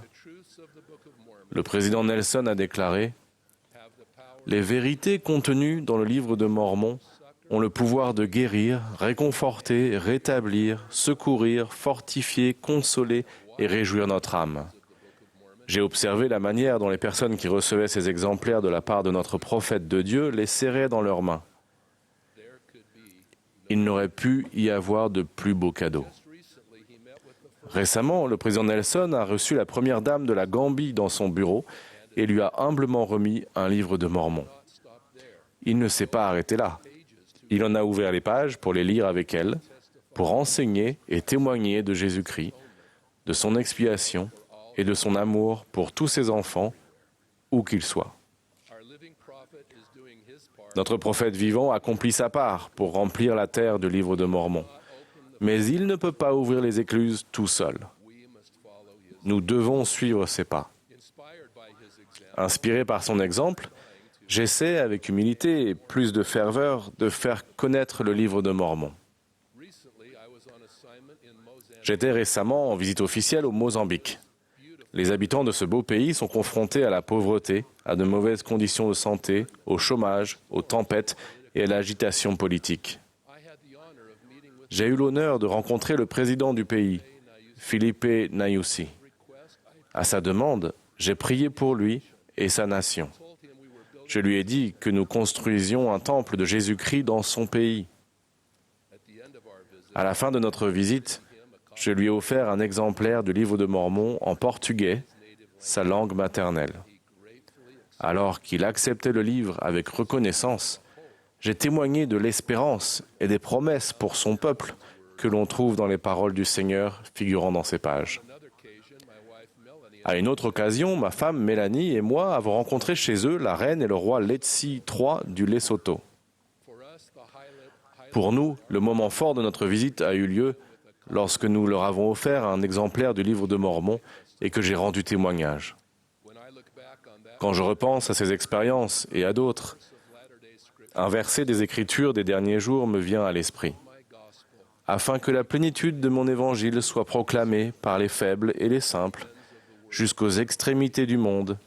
Le président Nelson a déclaré « Les vérités contenues dans le livre de Mormon ont le pouvoir de guérir, réconforter, rétablir, secourir, fortifier, consoler et réjouir notre âme. J'ai observé la manière dont les personnes qui recevaient ces exemplaires de la part de notre prophète de Dieu les serraient dans leurs mains. Il n'aurait pu y avoir de plus beaux cadeaux. » Récemment, le président Nelson a reçu la première dame de la Gambie dans son bureau et lui a humblement remis un livre de Mormon. Il ne s'est pas arrêté là. Il en a ouvert les pages pour les lire avec elle, pour enseigner et témoigner de Jésus-Christ, de son expiation et de son amour pour tous ses enfants, où qu'ils soient. Notre prophète vivant accomplit sa part pour remplir la terre du livre de Mormon. Mais il ne peut pas ouvrir les écluses tout seul. Nous devons suivre ses pas. Inspiré par son exemple, j'essaie avec humilité et plus de ferveur de faire connaître le livre de Mormon. J'étais récemment en visite officielle au Mozambique. Les habitants de ce beau pays sont confrontés à la pauvreté, à de mauvaises conditions de santé, au chômage, aux tempêtes et à l'agitation politique. J'ai eu l'honneur de rencontrer le président du pays, Filipe Nyusi. À sa demande, j'ai prié pour lui et sa nation. Je lui ai dit que nous construisions un temple de Jésus-Christ dans son pays. À la fin de notre visite, je lui ai offert un exemplaire du livre de Mormon en portugais, sa langue maternelle. Alors qu'il acceptait le livre avec reconnaissance, j'ai témoigné de l'espérance et des promesses pour son peuple que l'on trouve dans les paroles du Seigneur figurant dans ces pages. À une autre occasion, ma femme Mélanie et moi avons rencontré chez eux la reine et le roi Letsi III du Lesotho. Pour nous, le moment fort de notre visite a eu lieu lorsque nous leur avons offert un exemplaire du livre de Mormon et que j'ai rendu témoignage. Quand je repense à ces expériences et à d'autres, un verset des Écritures des derniers jours me vient à l'esprit. « Afin que la plénitude de mon évangile soit proclamée par les faibles et les simples, jusqu'aux extrémités du monde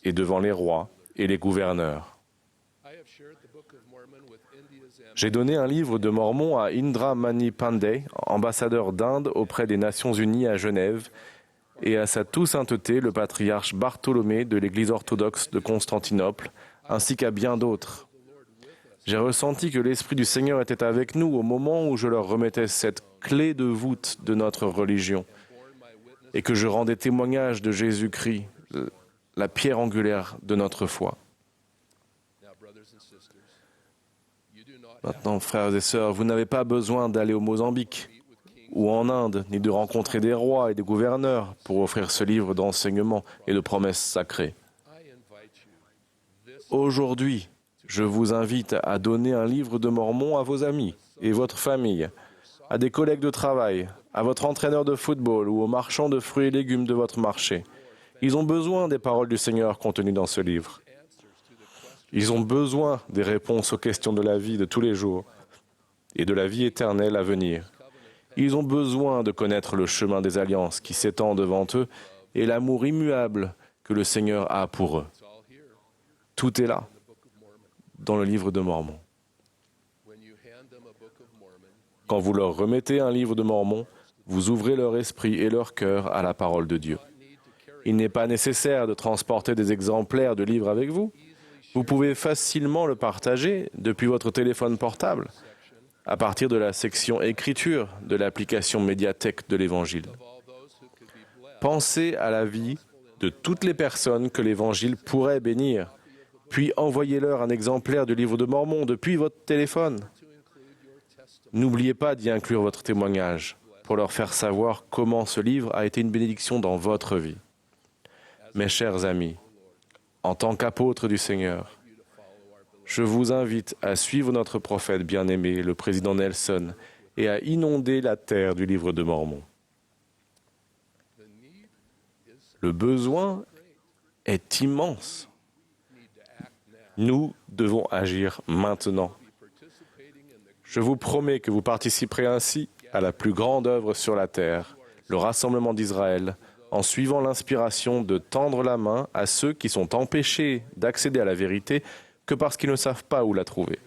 et devant les rois et les gouverneurs. » J'ai donné un livre de Mormon à Indra Mani Pandey, ambassadeur d'Inde auprès des Nations Unies à Genève, et à sa tout-sainteté le patriarche Bartholomé de l'Église orthodoxe de Constantinople, ainsi qu'à bien d'autres. J'ai ressenti que l'Esprit du Seigneur était avec nous au moment où je leur remettais cette clé de voûte de notre religion, et que je rendais témoignage de Jésus-Christ, la pierre angulaire de notre foi. Maintenant, frères et sœurs, vous n'avez pas besoin d'aller au Mozambique ou en Inde, ni de rencontrer des rois et des gouverneurs pour offrir ce livre d'enseignement et de promesses sacrées. Aujourd'hui, je vous invite à donner un livre de Mormon à vos amis et votre famille, à des collègues de travail, à votre entraîneur de football ou aux marchands de fruits et légumes de votre marché. Ils ont besoin des paroles du Seigneur contenues dans ce livre. Ils ont besoin des réponses aux questions de la vie de tous les jours et de la vie éternelle à venir. Ils ont besoin de connaître le chemin des alliances qui s'étend devant eux et l'amour immuable que le Seigneur a pour eux. Tout est là, dans le livre de Mormon. Quand vous leur remettez un livre de Mormon, vous ouvrez leur esprit et leur cœur à la parole de Dieu. Il n'est pas nécessaire de transporter des exemplaires de livres avec vous. Vous pouvez facilement le partager depuis votre téléphone portable, à partir de la section Écriture de l'application médiathèque de l'Évangile. Pensez à la vie de toutes les personnes que l'Évangile pourrait bénir, puis envoyez-leur un exemplaire du livre de Mormon depuis votre téléphone. N'oubliez pas d'y inclure votre témoignage pour leur faire savoir comment ce livre a été une bénédiction dans votre vie. Mes chers amis, en tant qu'apôtre du Seigneur, je vous invite à suivre notre prophète bien-aimé, le président Nelson, et à inonder la terre du livre de Mormon. Le besoin est immense. Nous devons agir maintenant. Je vous promets que vous participerez ainsi à la plus grande œuvre sur la terre, le rassemblement d'Israël, en suivant l'inspiration de tendre la main à ceux qui sont empêchés d'accéder à la vérité que parce qu'ils ne savent pas où la trouver.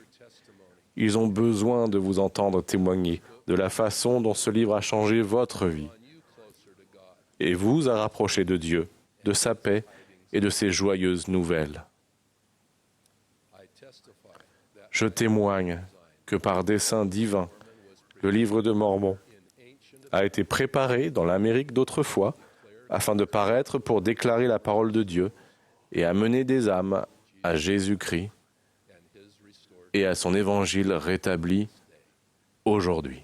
Ils ont besoin de vous entendre témoigner de la façon dont ce livre a changé votre vie et vous a rapproché de Dieu, de sa paix et de ses joyeuses nouvelles. Je témoigne que par dessein divin, le livre de Mormon a été préparé dans l'Amérique d'autrefois afin de paraître pour déclarer la parole de Dieu et amener des âmes à Jésus-Christ et à son évangile rétabli aujourd'hui.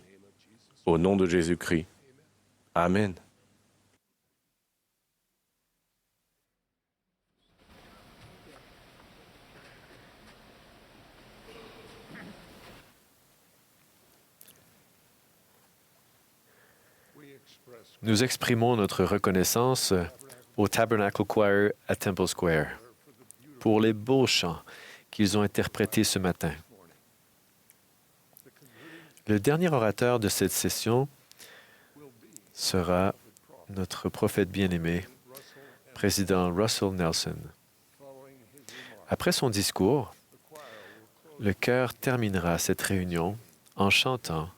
Au nom de Jésus-Christ. Amen. Nous exprimons notre reconnaissance au Tabernacle Choir à Temple Square pour les beaux chants qu'ils ont interprétés ce matin. Le dernier orateur de cette session sera notre prophète bien-aimé, président Russell Nelson. Après son discours, le chœur terminera cette réunion en chantant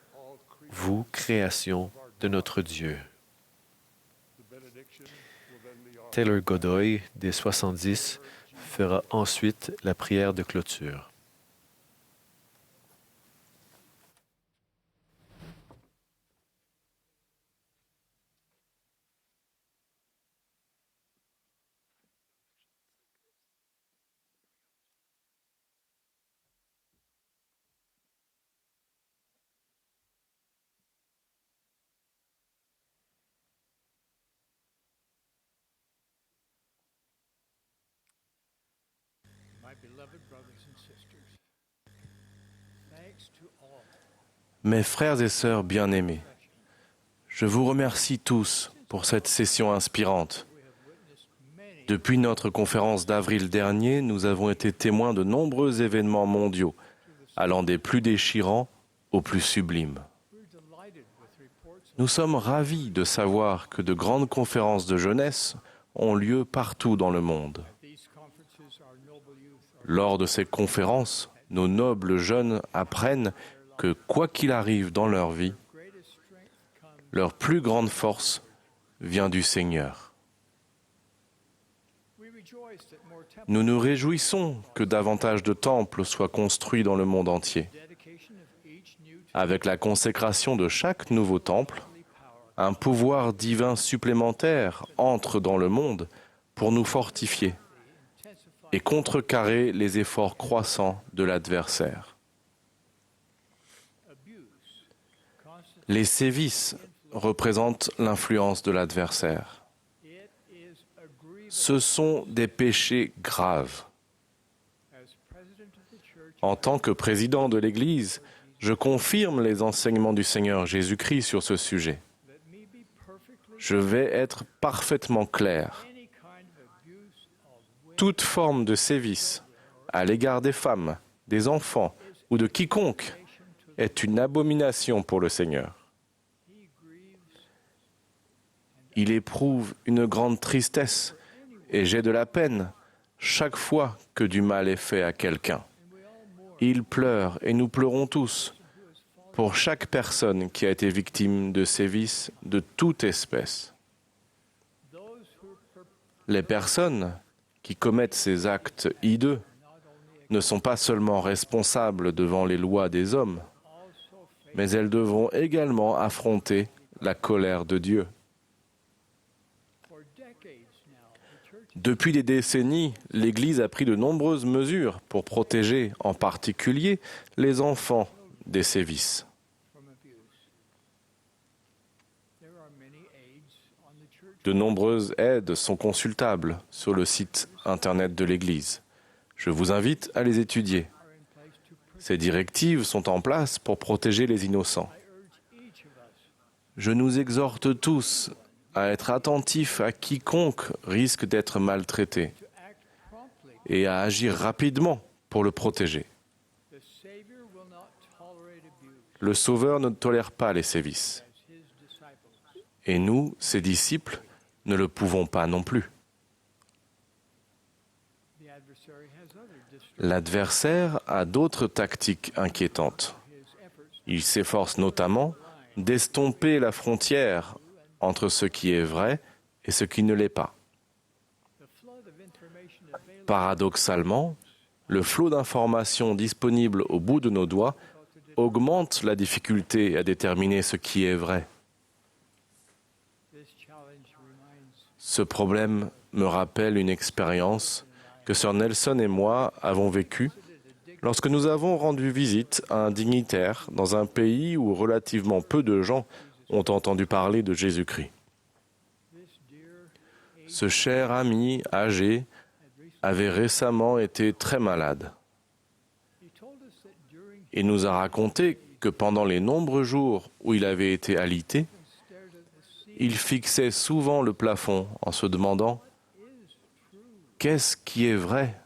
« Vous, création de notre Dieu ». Taylor Godoy, des 70, fera ensuite la prière de clôture. Mes frères et sœurs bien-aimés, je vous remercie tous pour cette session inspirante. Depuis notre conférence d'avril dernier, nous avons été témoins de nombreux événements mondiaux, allant des plus déchirants aux plus sublimes. Nous sommes ravis de savoir que de grandes conférences de jeunesse ont lieu partout dans le monde. Lors de ces conférences, nos nobles jeunes apprennent que quoi qu'il arrive dans leur vie, leur plus grande force vient du Seigneur. Nous nous réjouissons que davantage de temples soient construits dans le monde entier. Avec la consécration de chaque nouveau temple, un pouvoir divin supplémentaire entre dans le monde pour nous fortifier et contrecarrer les efforts croissants de l'adversaire. Les sévices représentent l'influence de l'adversaire. Ce sont des péchés graves. En tant que président de l'Église, je confirme les enseignements du Seigneur Jésus-Christ sur ce sujet. Je vais être parfaitement clair. Toute forme de sévice à l'égard des femmes, des enfants ou de quiconque est une abomination pour le Seigneur. Il éprouve une grande tristesse et j'ai de la peine chaque fois que du mal est fait à quelqu'un. Il pleure et nous pleurons tous pour chaque personne qui a été victime de sévices de toute espèce. Les personnes qui commettent ces actes hideux ne sont pas seulement responsables devant les lois des hommes, mais elles devront également affronter la colère de Dieu. Depuis des décennies, l'Église a pris de nombreuses mesures pour protéger en particulier les enfants des sévices. De nombreuses aides sont consultables sur le site Internet de l'Église. Je vous invite à les étudier. Ces directives sont en place pour protéger les innocents. Je nous exhorte tous à être attentifs à quiconque risque d'être maltraité et à agir rapidement pour le protéger. Le Sauveur ne tolère pas les sévices. Et nous, ses disciples, ne le pouvons pas non plus. L'adversaire a d'autres tactiques inquiétantes. Il s'efforce notamment d'estomper la frontière entre ce qui est vrai et ce qui ne l'est pas. Paradoxalement, le flot d'informations disponibles au bout de nos doigts augmente la difficulté à déterminer ce qui est vrai. Ce problème me rappelle une expérience que Sir Nelson et moi avons vécue lorsque nous avons rendu visite à un dignitaire dans un pays où relativement peu de gens ont entendu parler de Jésus-Christ. Ce cher ami âgé avait récemment été très malade. Il nous a raconté que pendant les nombreux jours où il avait été alité, il fixait souvent le plafond en se demandant « Qu'est-ce qui est vrai ?»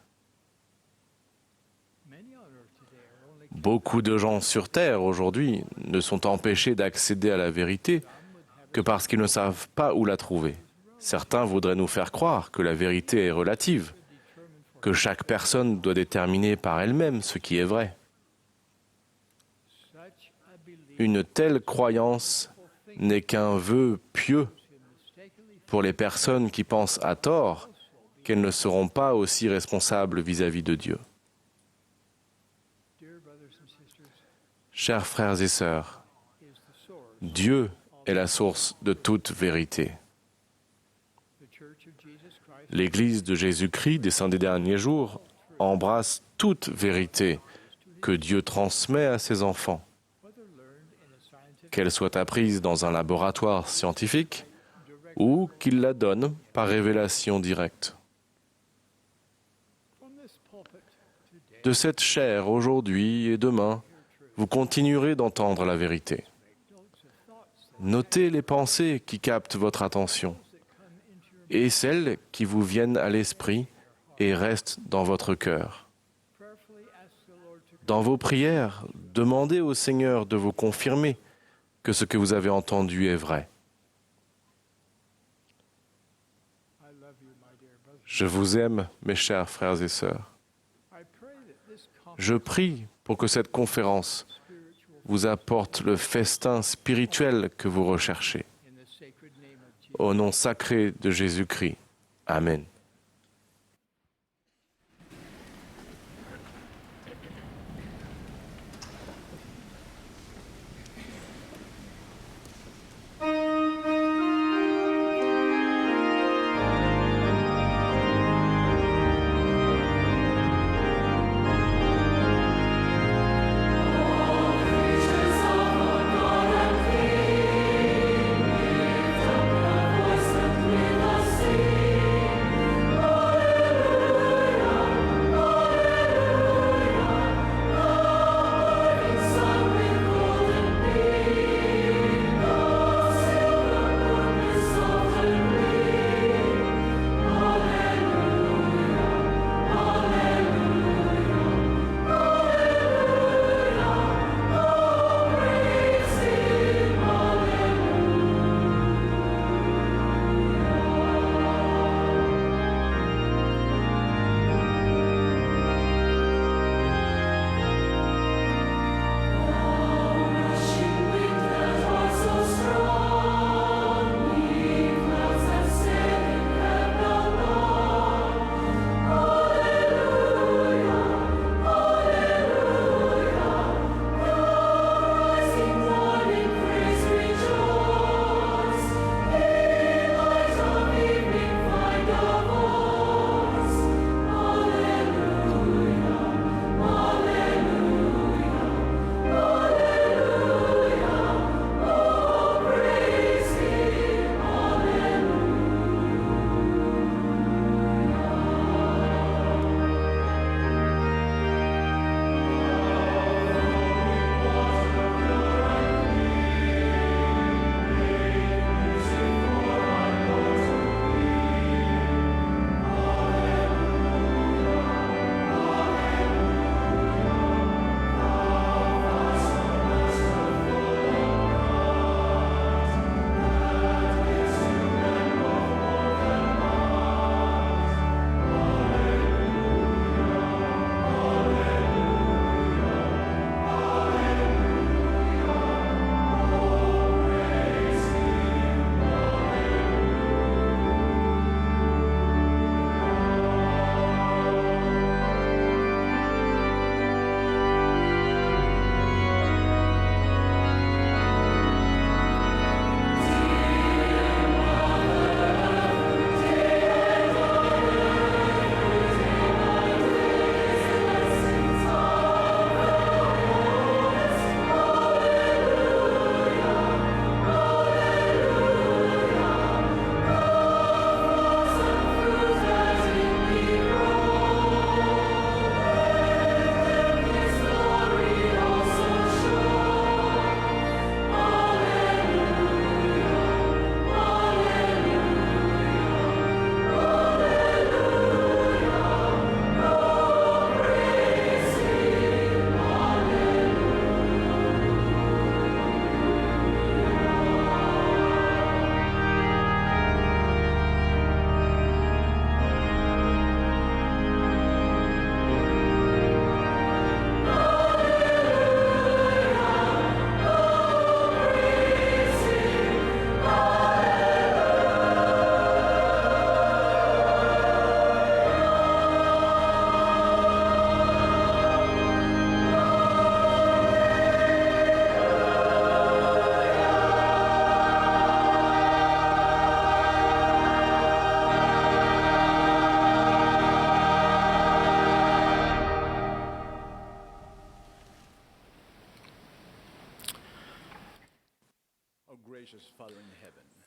Beaucoup de gens sur Terre aujourd'hui ne sont empêchés d'accéder à la vérité que parce qu'ils ne savent pas où la trouver. Certains voudraient nous faire croire que la vérité est relative, que chaque personne doit déterminer par elle-même ce qui est vrai. Une telle croyance n'est qu'un vœu pieux pour les personnes qui pensent à tort qu'elles ne seront pas aussi responsables vis-à-vis de Dieu. Chers frères et sœurs, Dieu est la source de toute vérité. L'Église de Jésus-Christ des Saints des Derniers Jours embrasse toute vérité que Dieu transmet à ses enfants, qu'elle soit apprise dans un laboratoire scientifique ou qu'il la donne par révélation directe. De cette chair aujourd'hui et demain, vous continuerez d'entendre la vérité. Notez les pensées qui captent votre attention et celles qui vous viennent à l'esprit et restent dans votre cœur. Dans vos prières, demandez au Seigneur de vous confirmer que ce que vous avez entendu est vrai. Je vous aime, mes chers frères et sœurs. Je prie pour que cette conférence vous apporte le festin spirituel que vous recherchez. Au nom sacré de Jésus-Christ. Amen.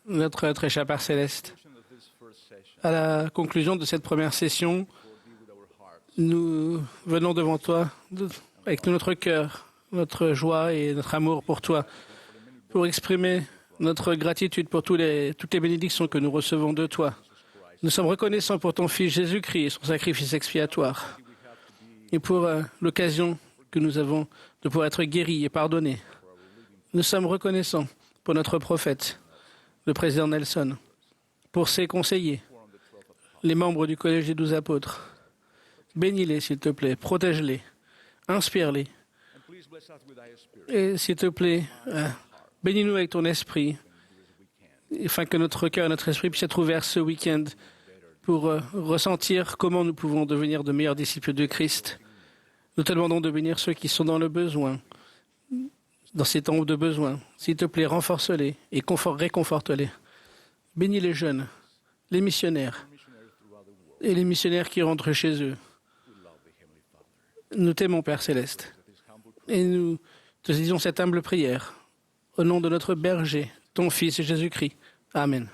Notre très cher Père céleste, à la conclusion de cette première session, nous venons devant toi avec tout notre cœur, notre joie et notre amour pour toi, pour exprimer notre gratitude pour toutes les bénédictions que nous recevons de toi. Nous sommes reconnaissants pour ton Fils Jésus-Christ et son sacrifice expiatoire, et pour l'occasion que nous avons de pouvoir être guéris et pardonnés. Nous sommes reconnaissants pour notre prophète, le président Nelson, pour ses conseillers, les membres du Collège des 12 apôtres. Bénis-les, s'il te plaît, protège-les, inspire-les. Et s'il te plaît, bénis-nous avec ton esprit, afin que notre cœur et notre esprit puissent être ouverts ce week-end pour ressentir comment nous pouvons devenir de meilleurs disciples de Christ. Nous te demandons de bénir ceux qui sont dans le besoin, dans ces temps de besoin. S'il te plaît, renforce-les et réconforte-les. Bénis les jeunes, les missionnaires et les missionnaires qui rentrent chez eux. Nous t'aimons, Père céleste, et nous te disons cette humble prière au nom de notre berger, ton Fils Jésus-Christ. Amen.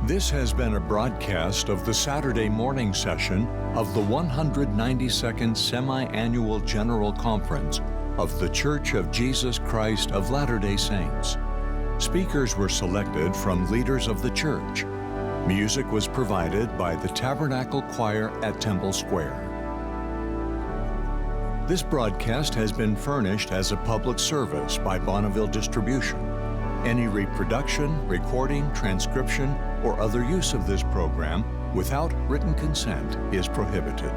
This has been a broadcast of the Saturday morning session of the 192nd Semi-Annual General Conference of The Church of Jesus Christ of Latter-day Saints. Speakers were selected from leaders of the church. Music was provided by the Tabernacle Choir at Temple Square. This broadcast has been furnished as a public service by Bonneville Distribution. Any reproduction, recording, transcription, or other use of this program without written consent is prohibited.